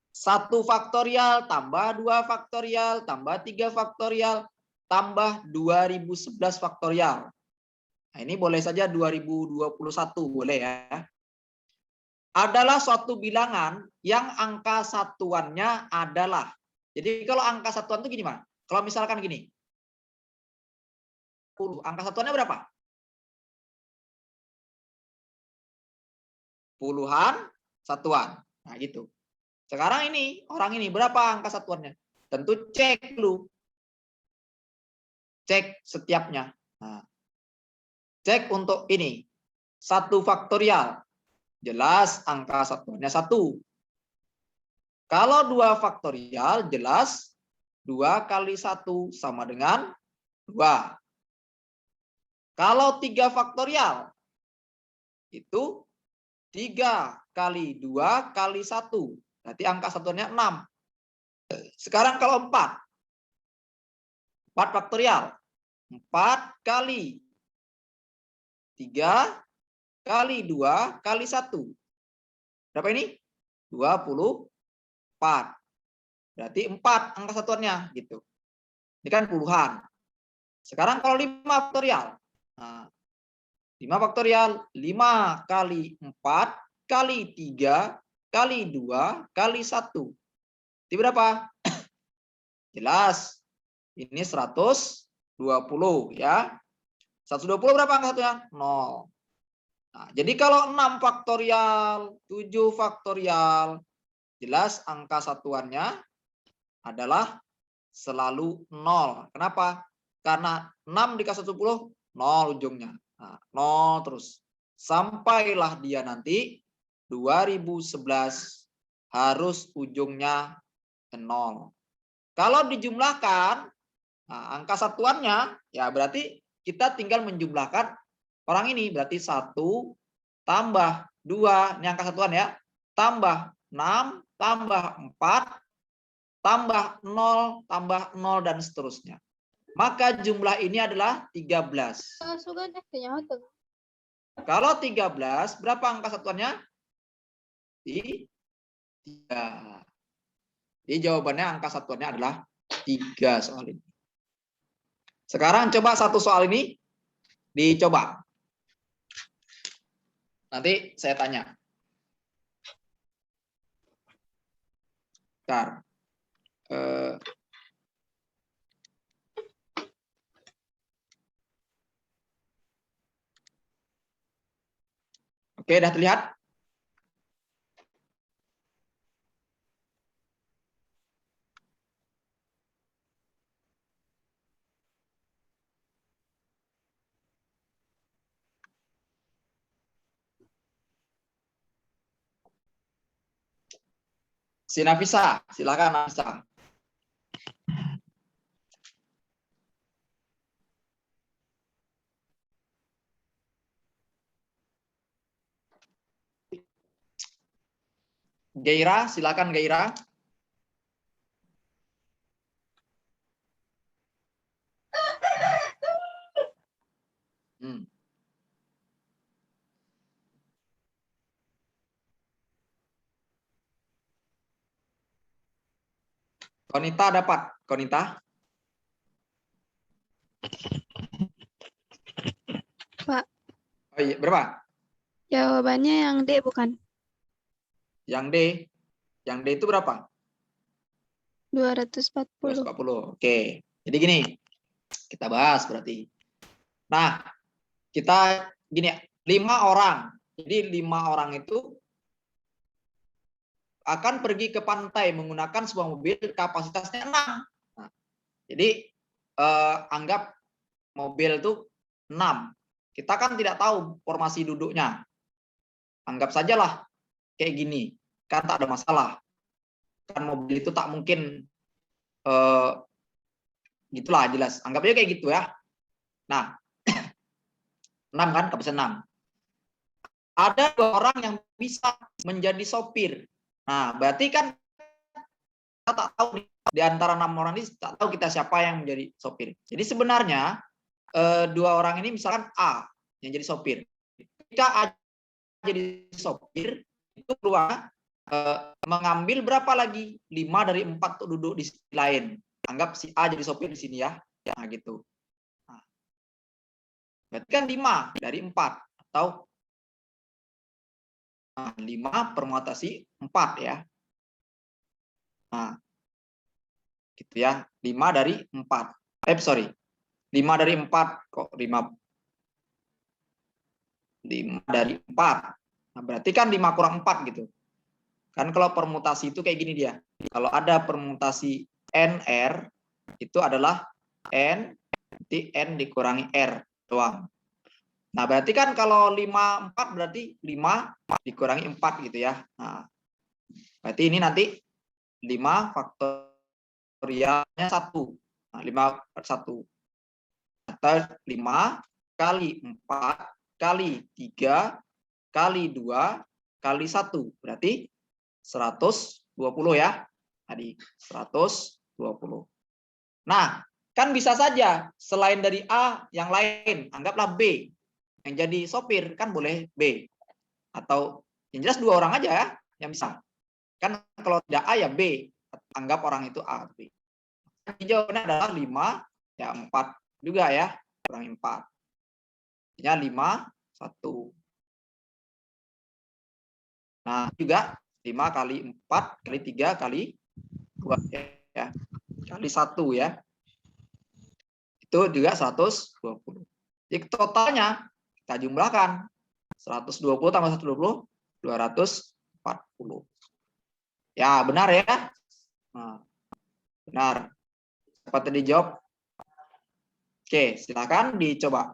1 faktorial tambah 2 faktorial tambah 3 faktorial tambah 2011 faktorial. Nah, ini boleh saja 2021 boleh ya. Adalah suatu bilangan yang angka satuannya adalah. Jadi kalau angka satuan itu gini, Mas. Kalau misalkan gini. Angka satuannya berapa? Puluhan satuan. Nah, gitu. Sekarang ini, orang ini berapa angka satuannya? Tentu cek dulu. Cek setiapnya. Nah, cek untuk ini. 1 faktorial. Jelas angka satuannya 1. Kalau 2 faktorial, jelas 2 kali 1 sama dengan 2. Kalau 3 faktorial, itu 3 kali 2 kali 1. Berarti angka satuannya 6. Sekarang kalau 4. 4 faktorial. 4 kali 3 kali 2 kali 1. Berapa ini? 24. Berarti 4 angka satuannya. Gitu. Ini kan puluhan. Sekarang kalau 5 faktorial. Nah, 5 faktorial. 5 kali 4 kali 3 kali 2 kali 1. Itu berapa? Jelas. Ini 120 ya. 120 berapa angka satunya? 0. Nah, jadi kalau 6 faktorial, 7 faktorial, jelas angka satuannya adalah selalu 0. Kenapa? Karena 6 dikasih 10, 0 ujungnya. Nah, 0 terus. Sampailah dia nanti 2011 harus ujungnya ke 0. Kalau dijumlahkan, nah, angka satuannya, ya berarti kita tinggal menjumlahkan orang ini. Berarti 1 tambah 2, ini angka satuan ya, tambah 6, tambah 4, tambah 0, dan seterusnya. Maka jumlah ini adalah 13. Kalau 13, berapa angka satuannya? 3. Jadi jawabannya angka satuannya adalah 3 soal ini. Sekarang coba satu soal ini dicoba. Nanti saya tanya. Bentar. Oke, udah terlihat? Si Nafisa, silakan Nafisa. Gaira, silakan Gaira. Konita dapat, Konita. Pak. Oh iya, berapa? Jawabannya yang D bukan? Yang D. Yang D itu berapa? 240. 240. Oke. Jadi gini, kita bahas berarti. Nah, kita gini, 5 orang. Jadi 5 orang itu akan pergi ke pantai menggunakan sebuah mobil kapasitasnya 6. Nah, jadi anggap mobil itu 6. Kita kan tidak tahu formasi duduknya. Anggap sajalah kayak gini. Kan tak ada masalah. Kan mobil itu tak mungkin gitulah jelas. Anggap aja kayak gitu ya. Nah, 6 kan, kapasitas 6. Ada 2 orang yang bisa menjadi sopir. Nah, berarti kan kita tak tahu di antara 6 orang ini tak tahu kita siapa yang menjadi sopir. Jadi sebenarnya 2 orang ini misalkan A yang jadi sopir. Ketika A jadi sopir itu peluang mengambil berapa lagi? 5 dari 4 untuk duduk di sisi lain. Anggap si A jadi sopir di sini ya. Nah, gitu. Nah, berarti kan 5 dari 4 atau 5 permutasi 4 ya. Nah, gitu ya. 5 dari 4. Sorry. 5 dari 4 kok 5 dari 4. Nah, berarti kan 5 kurang 4 gitu. Kan kalau permutasi itu kayak gini dia. Kalau ada permutasi NR itu adalah N nanti N dikurangi R doang. Nah, berarti kan kalau 5 4 berarti 5 dikurangi 4 gitu ya. Nah, berarti ini nanti 5 faktorialnya 1. Nah, 5 per 1. Atau 5 kali 4 kali 3 kali 2 kali 1. Berarti 120 ya. Tadi 120. Nah, kan bisa saja selain dari A yang lain, anggaplah B yang jadi sopir, kan boleh B. Atau yang jelas 2 orang aja ya yang bisa. Kan kalau tidak A ya B, anggap orang itu A, B. Jawabannya adalah 5 ya 4 juga ya, kurangi 4. Ya 5 1. Nah, juga 5 kali 4 kali 3 kali 2 ya. Kali 1 ya. Itu juga 120. Jadi totalnya kita jumlahkan 120 tambah 120 240. Ya, benar ya? Nah, benar. Dapat dijawab? Oke, silakan dicoba.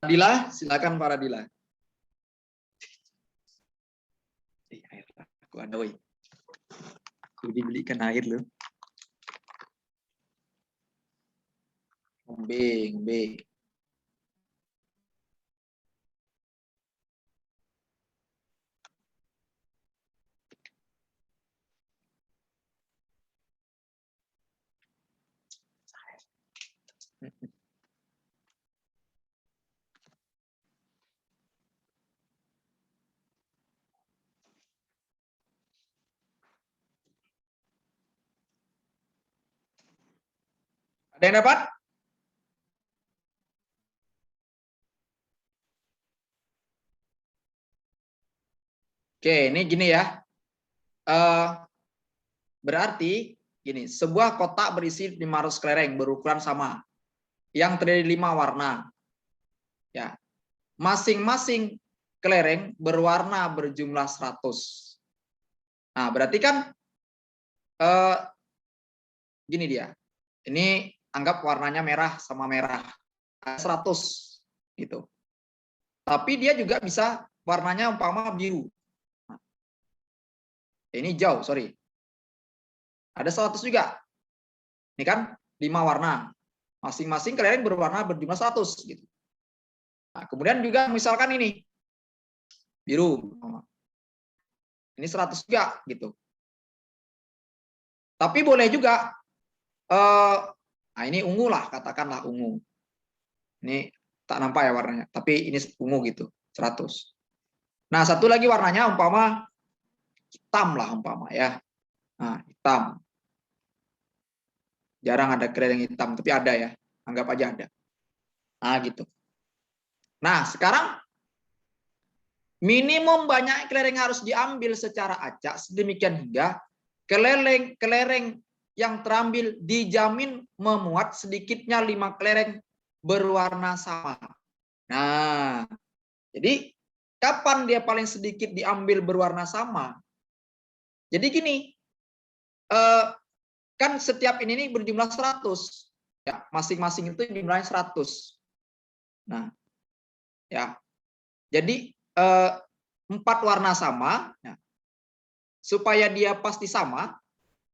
Dila, silakan para Dila. Air aku ada, woi. Aku dibelikan air loh. B. Ada yang dapat? Oke, ini gini ya. Berarti gini, sebuah kotak berisi 500 kelereng berukuran sama yang terdiri 5 warna. Ya. Masing-masing kelereng berwarna berjumlah 100. Nah, berarti kan gini dia. Ini anggap warnanya merah sama merah. 100 gitu. Tapi dia juga bisa warnanya umpama biru. Nah, ini hijau, sorry. Ada 100 juga. Ini kan 5 warna. Masing-masing kelereng berwarna berjumlah 100 gitu. Nah, kemudian juga misalkan ini biru. Ini 100 juga gitu. Tapi boleh juga nah ini ungu lah, katakanlah ungu. Ini tak nampak ya warnanya, tapi ini ungu gitu, 100. Nah, satu lagi warnanya umpama hitam lah umpama ya. Nah, hitam. Jarang ada kelereng hitam, tapi ada ya. Anggap aja ada. Nah, gitu. Nah, sekarang minimum banyak kelereng harus diambil secara acak sedemikian hingga kelereng yang terambil dijamin memuat sedikitnya 5 kelereng berwarna sama. Nah, jadi kapan dia paling sedikit diambil berwarna sama? Jadi gini, kan setiap ini berjumlah 100. Ya, masing-masing itu jumlahnya 100. Nah, ya. Jadi 4 warna sama, ya. Supaya dia pasti sama,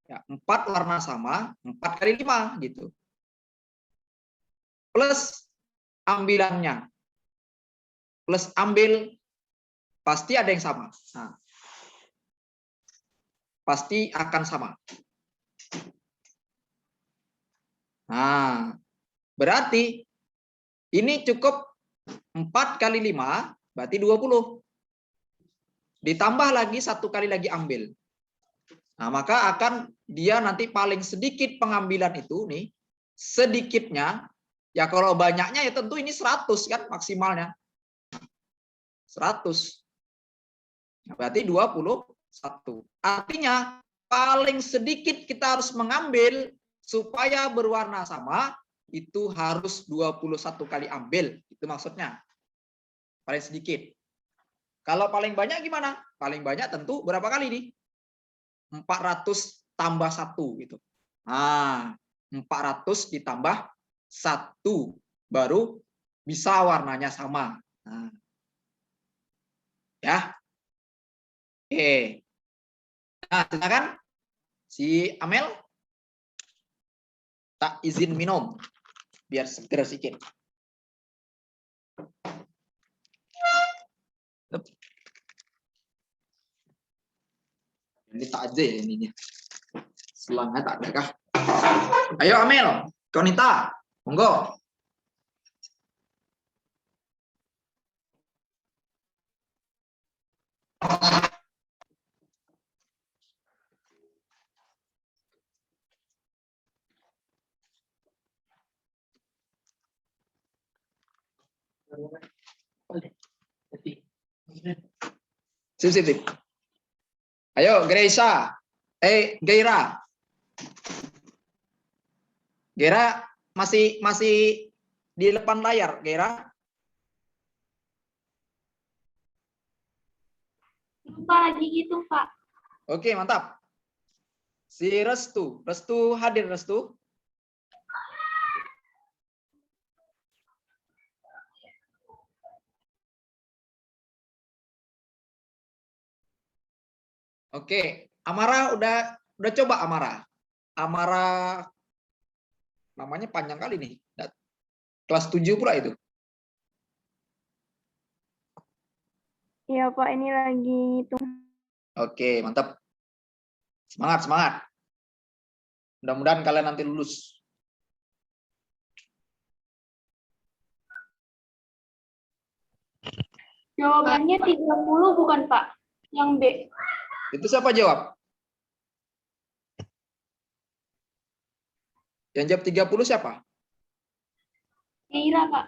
ya, 4 warna sama, 4 kali 5 gitu. Plus ambilannya. Plus ambil pasti ada yang sama. Nah, pasti akan sama. Nah, berarti ini cukup 4 kali 5, berarti 20. Ditambah lagi 1 kali lagi ambil. Nah, maka akan dia nanti paling sedikit pengambilan itu nih, sedikitnya, ya kalau banyaknya ya tentu ini 100 kan maksimalnya. 100. Nah, berarti 21. Artinya paling sedikit kita harus mengambil supaya berwarna sama, itu harus 21 kali ambil. Itu maksudnya. Paling sedikit. Kalau paling banyak gimana? Paling banyak tentu berapa kali nih? 400 tambah 1 gitu. Nah, 400 ditambah 1 baru bisa warnanya sama. Nah. Ya. Oke. Nah, silakan si Amel tak izin minum biar seger sedikit. Ini tak aja ya ininya. Selangnya tak ada kah? Ayo Amel, Konita, monggo. Sip. Ayo Gracia, Gaira. Gaira masih di depan layar, Gaira. Lupa lagi gitu, Pak. Oke, mantap. Si Restu hadir Restu. Oke, Amara udah coba Amara. Amara namanya panjang kali nih. Kelas 7 pula itu. Iya, Pak, ini lagi hitung. Oke, mantap. Semangat. Mudah-mudahan kalian nanti lulus. Jawabannya 30 bukan, Pak? Yang B. Itu siapa jawab? Yang jawab 30 siapa? Gaira, Pak.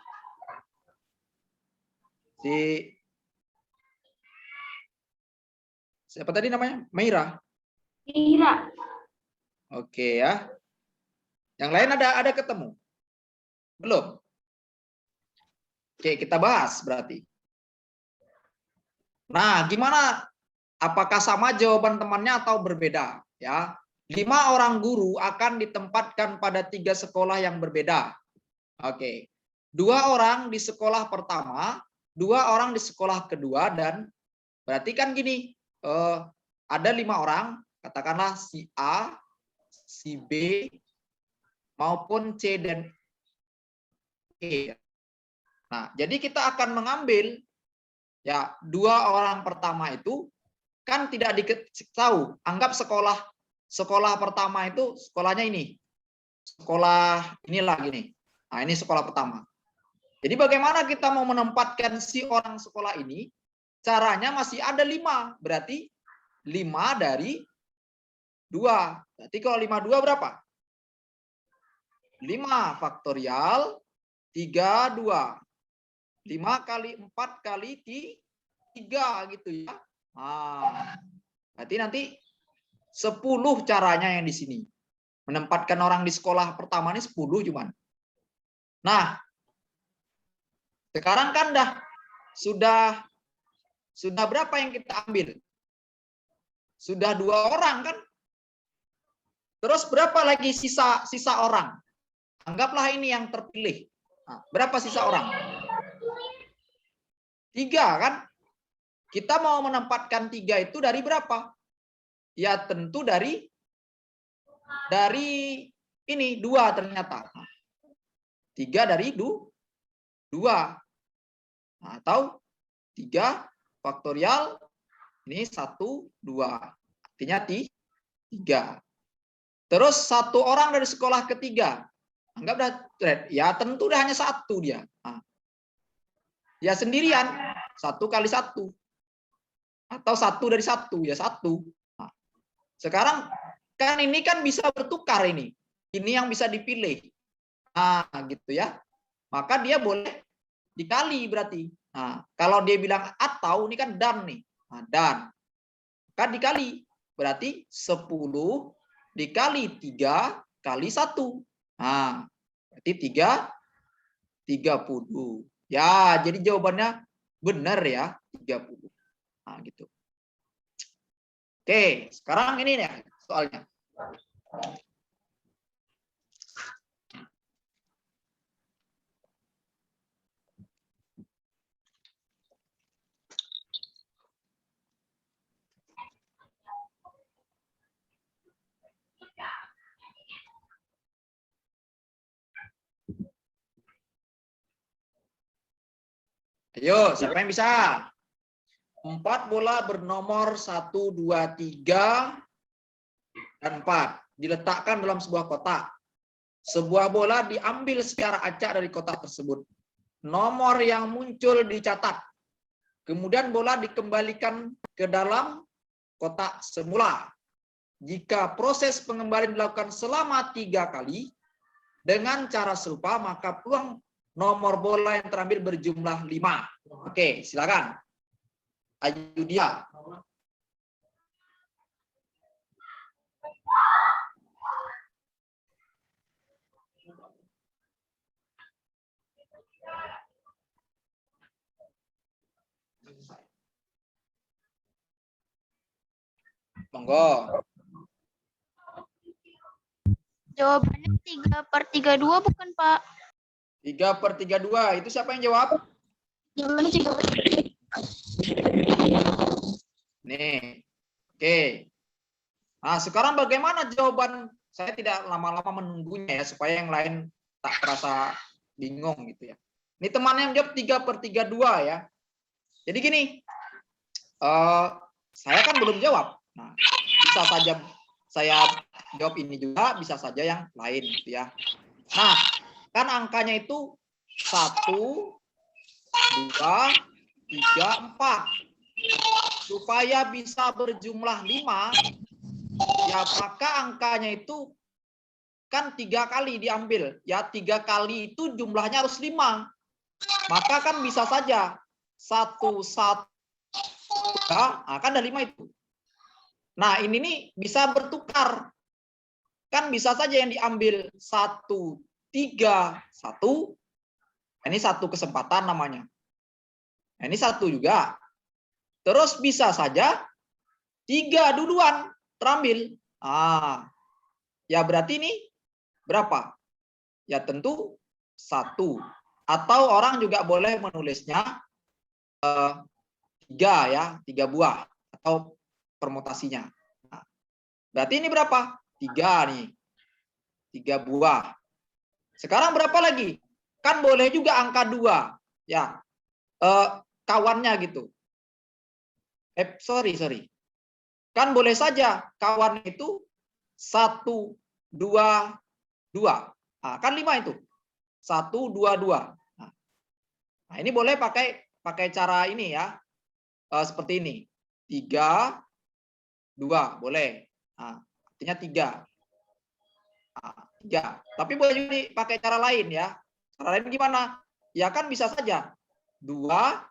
Siapa tadi namanya? Meira. Gaira. Oke ya. Yang lain ada ketemu? Belum? Oke, kita bahas berarti. Nah, gimana? Apakah sama jawaban temannya atau berbeda? Ya, 5 orang guru akan ditempatkan pada 3 sekolah yang berbeda. Oke, 2 orang di sekolah pertama, 2 orang di sekolah kedua, dan berarti kan gini, ada 5 orang, katakanlah si A, si B, maupun C dan E. Nah, jadi kita akan mengambil ya 2 orang pertama itu kan tidak diketahui. Anggap sekolah pertama itu sekolahnya ini. Sekolah inilah gini. Nah, ini sekolah pertama. Jadi bagaimana kita mau menempatkan si orang sekolah ini caranya masih ada 5. Berarti 5 dari 2. Berarti kalau 52 berapa? 5 faktorial 32. 5 kali 4 kali 3 gitu ya. Nah, berarti nanti 10 caranya yang di sini. Menempatkan orang di sekolah pertama ini 10 cuman. Nah, sekarang kan sudah berapa yang kita ambil? Sudah 2 orang kan? Terus berapa lagi sisa orang? Anggaplah ini yang terpilih. Nah, berapa sisa orang? 3 kan? Kita mau menempatkan 3 itu dari berapa? Ya tentu dari ini 2 ternyata. 3 dari 2. Nah, atau 3 faktorial ini 1, 2. Artinya 3. Terus 1 orang dari sekolah ketiga. Anggap ya tentu hanya 1 dia. Nah, ya sendirian. 1 kali 1. Atau 1 dari 1 ya 1. Nah, sekarang kan ini kan bisa bertukar ini. Ini yang bisa dipilih. Nah, gitu ya. Maka dia boleh dikali berarti. Nah, kalau dia bilang atau ini kan dan nih. Nah, dan kan dikali. Berarti 10 dikali 3 kali 1. Nah, berarti 30. Ya, jadi jawabannya benar ya, 30. Nah, gitu. Oke, sekarang ini nih soalnya. Ayo, siapa yang bisa? 4 bola bernomor 1, 2, 3, dan 4. Diletakkan dalam sebuah kotak. Sebuah bola diambil secara acak dari kotak tersebut. Nomor yang muncul dicatat. Kemudian bola dikembalikan ke dalam kotak semula. Jika proses pengembalian dilakukan selama 3 kali, dengan cara serupa, maka peluang nomor bola yang terambil berjumlah 5. Oke, silakan. Ayo dia. Monggo. Jawabannya 3/32 bukan, Pak? 3/32. Itu siapa yang jawab? Jawabannya 3. Nih. Oke. Nah, sekarang bagaimana jawaban? Saya tidak lama-lama menunggunya ya, supaya yang lain tak terasa bingung gitu ya. Ini teman yang jawab 3/32 ya. Jadi gini, saya kan belum jawab. Nah, bisa saja saya jawab ini juga, bisa saja yang lain gitu ya. Nah, kan angkanya itu 1, 2, 3, 4. Supaya bisa berjumlah 5, ya maka angkanya itu kan 3 kali diambil. Ya 3 kali itu jumlahnya harus 5. Maka kan bisa saja 1, 1, 3, kan ada 5 itu. Nah, ini nih bisa bertukar. Kan bisa saja yang diambil 1, 3, 1. Ini 1 kesempatan namanya. Nah, ini 1 juga. Terus bisa saja 3 duluan terambil. Ya berarti ini berapa? Ya tentu 1. Atau orang juga boleh menulisnya 3 ya, 3 buah atau permutasinya. Nah, berarti ini berapa? 3 nih. 3 buah. Sekarang berapa lagi? Kan boleh juga angka 2. Ya. Kawannya gitu. Sorry. Kan boleh saja kawan itu 1, 2, 2. Nah, kan 5 itu. 1, 2, 2. Nah, ini boleh pakai cara ini ya. seperti ini. 3, 2, boleh. Nah, artinya 3. Nah, 3. Tapi boleh juga dipakai cara lain ya. Cara lain gimana? Ya kan bisa saja 2,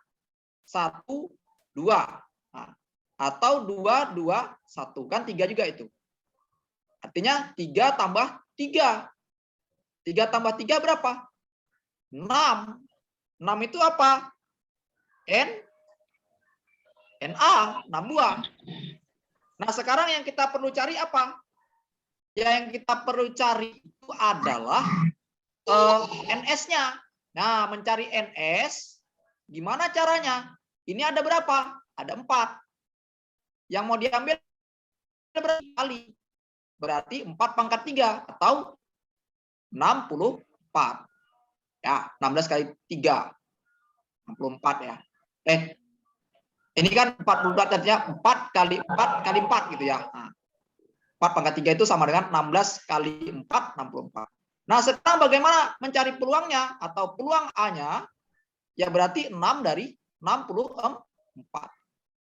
1, 2. Nah, atau 2, 2, 1. Kan 3 juga itu. Artinya 3 tambah 3. 3 tambah 3 berapa? 6. 6 itu apa? NA, 6 buah. Nah, sekarang yang kita perlu cari apa? Yang kita perlu cari itu adalah NS-nya. Nah, mencari NS, gimana caranya? Ini ada berapa? Ada 4. Yang mau diambil berapa kali? Berarti 4 pangkat 3 atau 64. Ya, 16 kali 3. 64 ya. Ini kan 44 artinya 4 kali 4 kali 4 gitu ya. Nah, 4 pangkat 3 itu sama dengan 16 kali 4, 64. Nah, sekarang bagaimana mencari peluangnya atau peluang A-nya? Ya berarti 6 dari 64.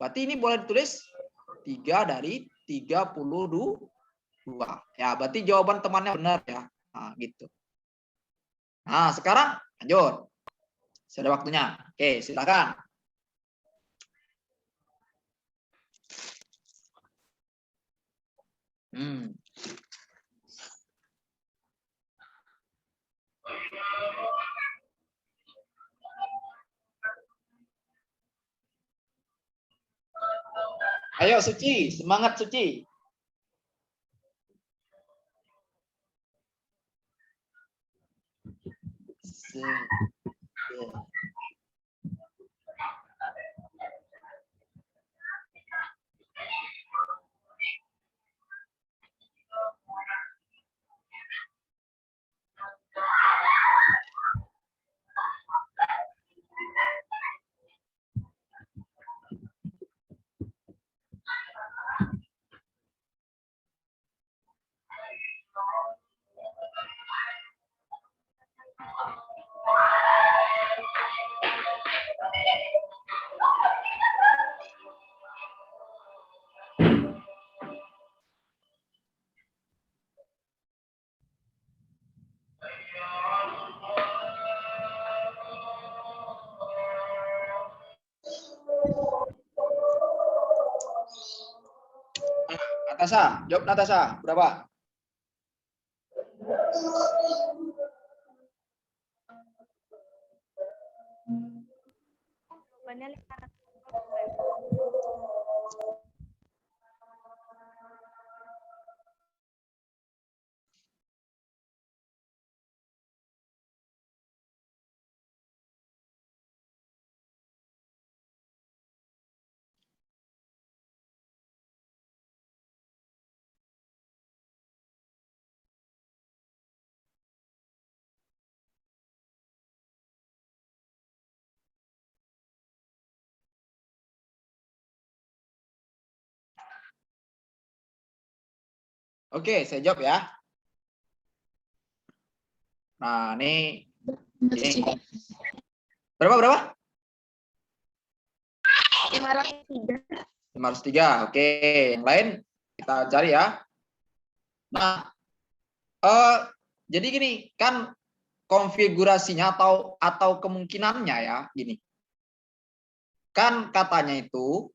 Berarti ini boleh ditulis 3 dari 32. Ya, berarti jawaban temannya benar ya. Nah, gitu. Nah, sekarang lanjut. Sudah waktunya. Oke, silakan. Ayo Suci, semangat Suci. Natasha, jawab Natasha, berapa? Jawabannya 500. Oke, saya jawab ya. Nah, ini berapa? 503. 503. Oke, yang lain kita cari ya. Nah, jadi gini, kan konfigurasinya atau kemungkinannya ya, gini. Kan katanya itu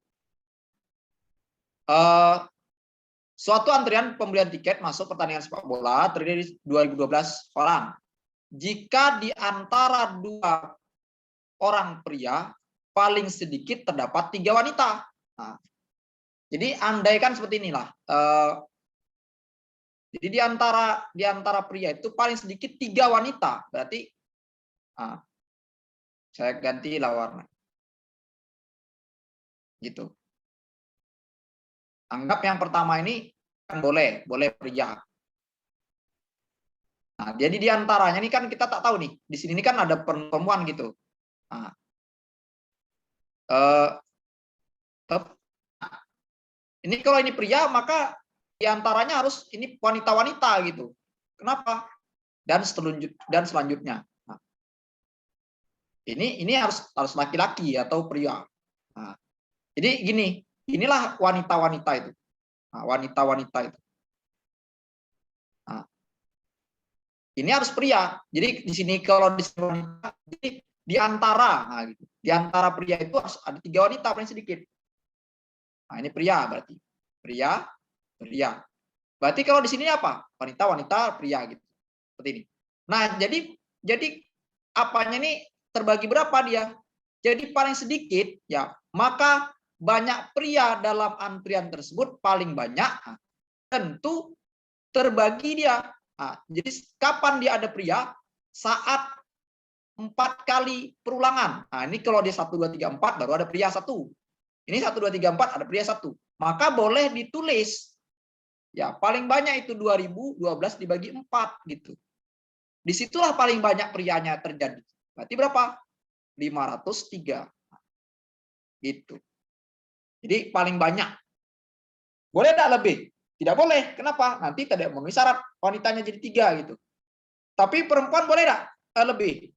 suatu antrian pembelian tiket masuk pertandingan sepak bola terdiri 2012 orang. Jika di antara 2 orang pria paling sedikit terdapat 3 wanita. Nah, jadi andaikan seperti inilah. Jadi di antara pria itu paling sedikit 3 wanita. Berarti saya gantilah warna. Gitu. Anggap yang pertama ini kan boleh pria. Nah, jadi di antaranya ini kan kita tak tahu nih. Di sini kan ada perempuan gitu. Nah, ini kalau ini pria maka di antaranya harus ini wanita-wanita gitu. Kenapa? Dan selanjutnya. Nah, ini harus laki-laki atau pria. Nah, Jadi gini, inilah wanita-wanita itu. Nah, wanita-wanita itu. Nah, ini harus pria. Jadi di sini kalau di sini wanita, jadi di antara, nah, gitu. Di antara pria itu harus ada 3 wanita paling sedikit. Nah, ini pria berarti. Pria, pria. Berarti kalau di sini apa? Wanita, wanita, pria gitu. Seperti ini. Nah, jadi apanya ini terbagi berapa dia? Jadi paling sedikit ya, maka banyak pria dalam antrian tersebut paling banyak, nah, tentu terbagi dia. Nah, jadi kapan dia ada pria? Saat 4 kali perulangan. Nah, ini kalau dia 1 2 3 4 baru ada pria 1. Ini 1 2 3 4 ada pria 1. Maka boleh ditulis. Ya, paling banyak itu 2012 dibagi 4 gitu. Disitulah paling banyak prianya terjadi. Berarti berapa? 503. Gitu. Jadi paling banyak. Boleh tidak lebih? Tidak boleh. Kenapa? Nanti tidak memenuhi syarat wanitanya jadi 3 gitu. Tapi perempuan boleh tidak lebih?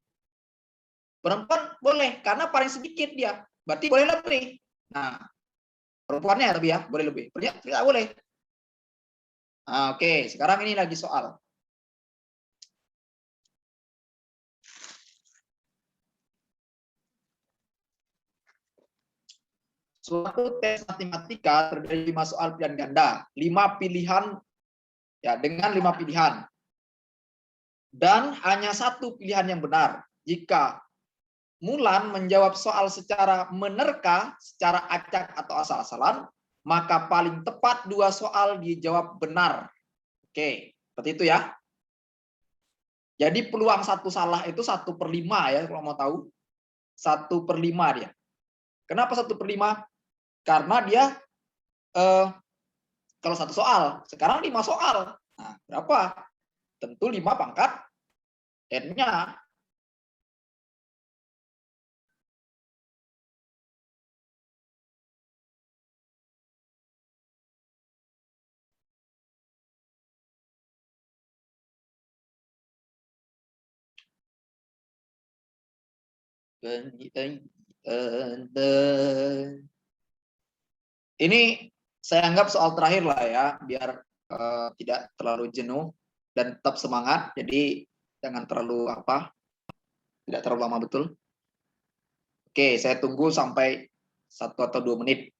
Perempuan boleh karena paling sedikit dia. Berarti boleh lebih. Nah, perempuannya lebih ya, boleh lebih. Pria tidak boleh. Nah, oke, sekarang ini lagi soal. Suatu tes matematika terdiri 5 soal pilihan ganda, 5 pilihan ya dengan 5 pilihan. Dan hanya 1 pilihan yang benar. Jika Mulan menjawab soal secara menerka, secara acak atau asal-asalan, maka paling tepat 2 soal dijawab benar. Oke, seperti itu ya. Jadi peluang 1 salah itu 1/5 ya, kalau mau tahu. 1/5 dia. Kenapa 1/5? Karena dia kalau 1 soal, sekarang 5 soal. Nah, berapa? Tentu 5 pangkat N-nya. Ini saya anggap soal terakhir lah ya, biar tidak terlalu jenuh dan tetap semangat. Jadi jangan terlalu tidak terlalu lama betul. Oke, saya tunggu sampai 1 atau 2 menit.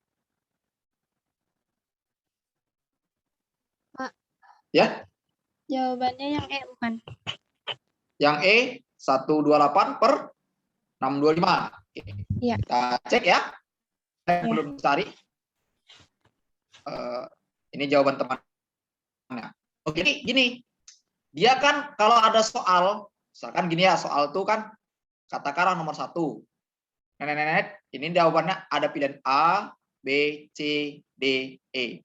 Pak. Ya? Jawabannya yang E bukan? Yang E 128/625. Oke. Iya. Kita cek ya. Saya Ya. belum cari. Ini jawaban temannya. Oke, gini. Dia kan kalau ada soal, misalkan gini ya, soal itu kan katakanlah nomor 1. Ini jawabannya ada pilihan A, B, C, D, E.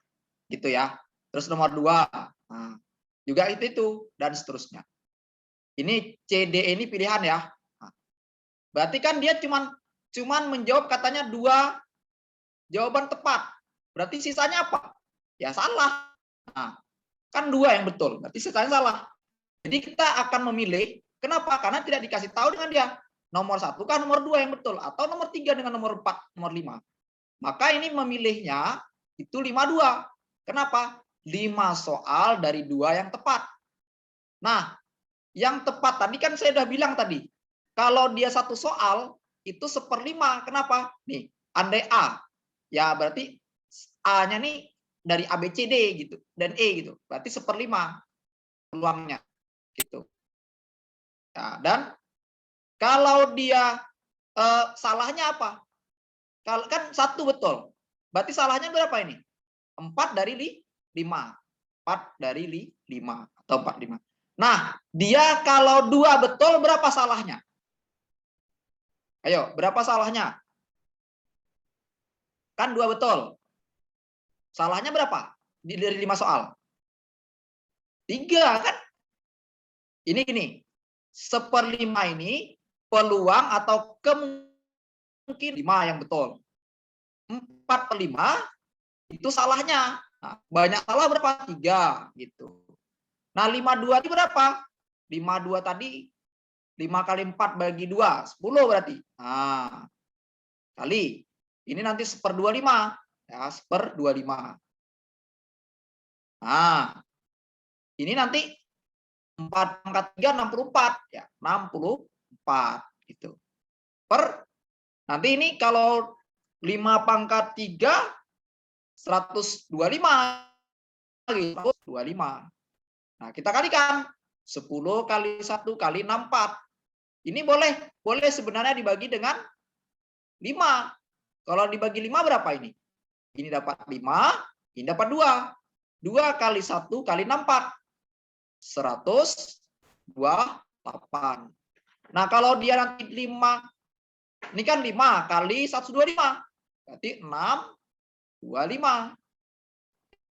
Gitu ya. Terus nomor 2. Nah, juga itu dan seterusnya. Ini C, D, E ini pilihan ya. Nah, berarti kan dia cuman menjawab katanya 2 jawaban tepat. Berarti sisanya apa? Ya salah. Nah, kan 2 yang betul. Berarti sisanya salah. Jadi kita akan memilih. Kenapa? Karena tidak dikasih tahu dengan dia. Nomor 1 kan nomor 2 yang betul. Atau nomor 3 dengan nomor 4, nomor 5. Maka ini memilihnya itu 52. Kenapa? 5 soal dari 2 yang tepat. Nah, yang tepat tadi kan saya sudah bilang tadi. Kalau dia 1 soal, itu 1/5. Kenapa? Nih, andai A. Ya berarti A-nya nih dari A, B, C, D gitu. Dan E gitu. Berarti 1/5 peluangnya. Gitu. Nah, dan kalau dia salahnya apa? Kalau kan 1 betul. Berarti salahnya berapa ini? 4 dari 5. 4 dari 5 atau 45. Nah, dia kalau 2 betul berapa salahnya? Ayo, berapa salahnya? Kan 2 betul. Salahnya berapa? Dari 5 soal. 3 kan? Ini gini. 1/5 ini peluang atau kemungkinan 5 yang betul. 4/5 itu salahnya. Nah, banyak salah berapa? 3 gitu. Nah, 52 itu berapa? 52 tadi 5 kali 4 bagi 2, 10 berarti. Nah, kali Ini nanti 1/25. Ya, 1/25. Nah, ini nanti 4 pangkat 3, 64. Ya, 64. Gitu. Nanti ini kalau 5 pangkat 3, 125. 125. Nah, kita kalikan. 10 kali 1 kali 64. Ini boleh sebenarnya dibagi dengan 5. Kalau dibagi 5 berapa ini? Ini dapat 5, ini dapat 2. 2 kali 1 kali 64. 128. Nah, kalau dia nanti 5, ini kan 5 kali 125. Berarti 625.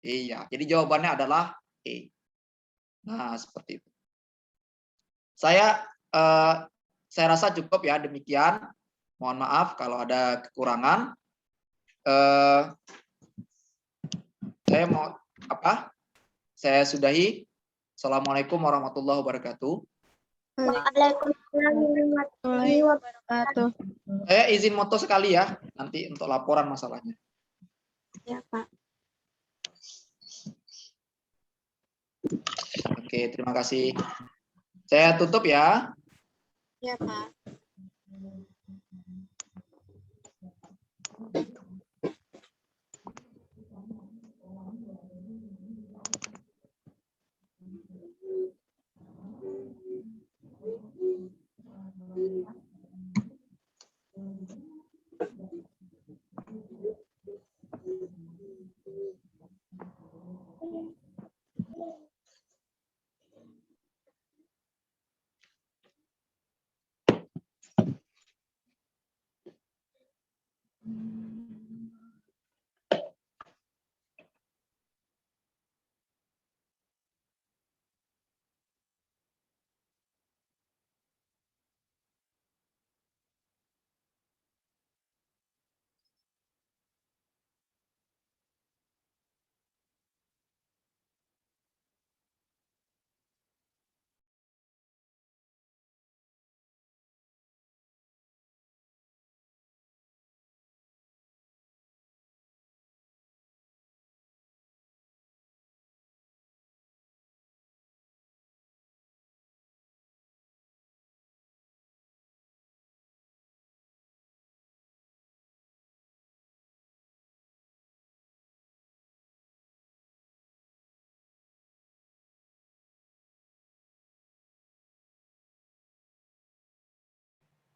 Iya, jadi jawabannya adalah E. Nah, seperti itu. Saya rasa cukup ya, demikian. Mohon maaf kalau ada kekurangan. Saya sudahi. Assalamualaikum warahmatullahi wabarakatuh. Waalaikumsalam warahmatullahi wabarakatuh. Saya izin moto sekali ya, nanti untuk laporan masalahnya. Ya, Pak. Oke, terima kasih. Saya tutup ya. Ya, Pak.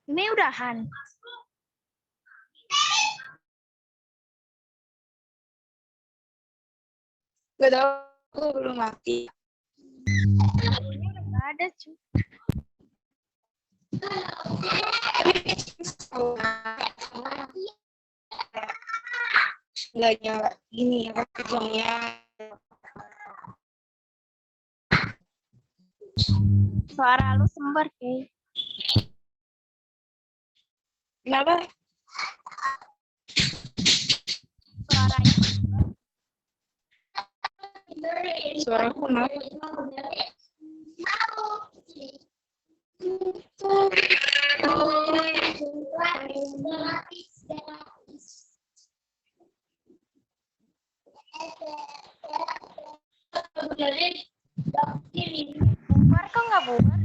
Ini udahan. Gak tahu, aku belum mati. Ini udah nggak ada, cu. Nggak nyala ini ya, ujungnya. Suara lu sembar, Kay. Kenapa? Suaranya Suara aku kenapa? bubar kok nggak bubar?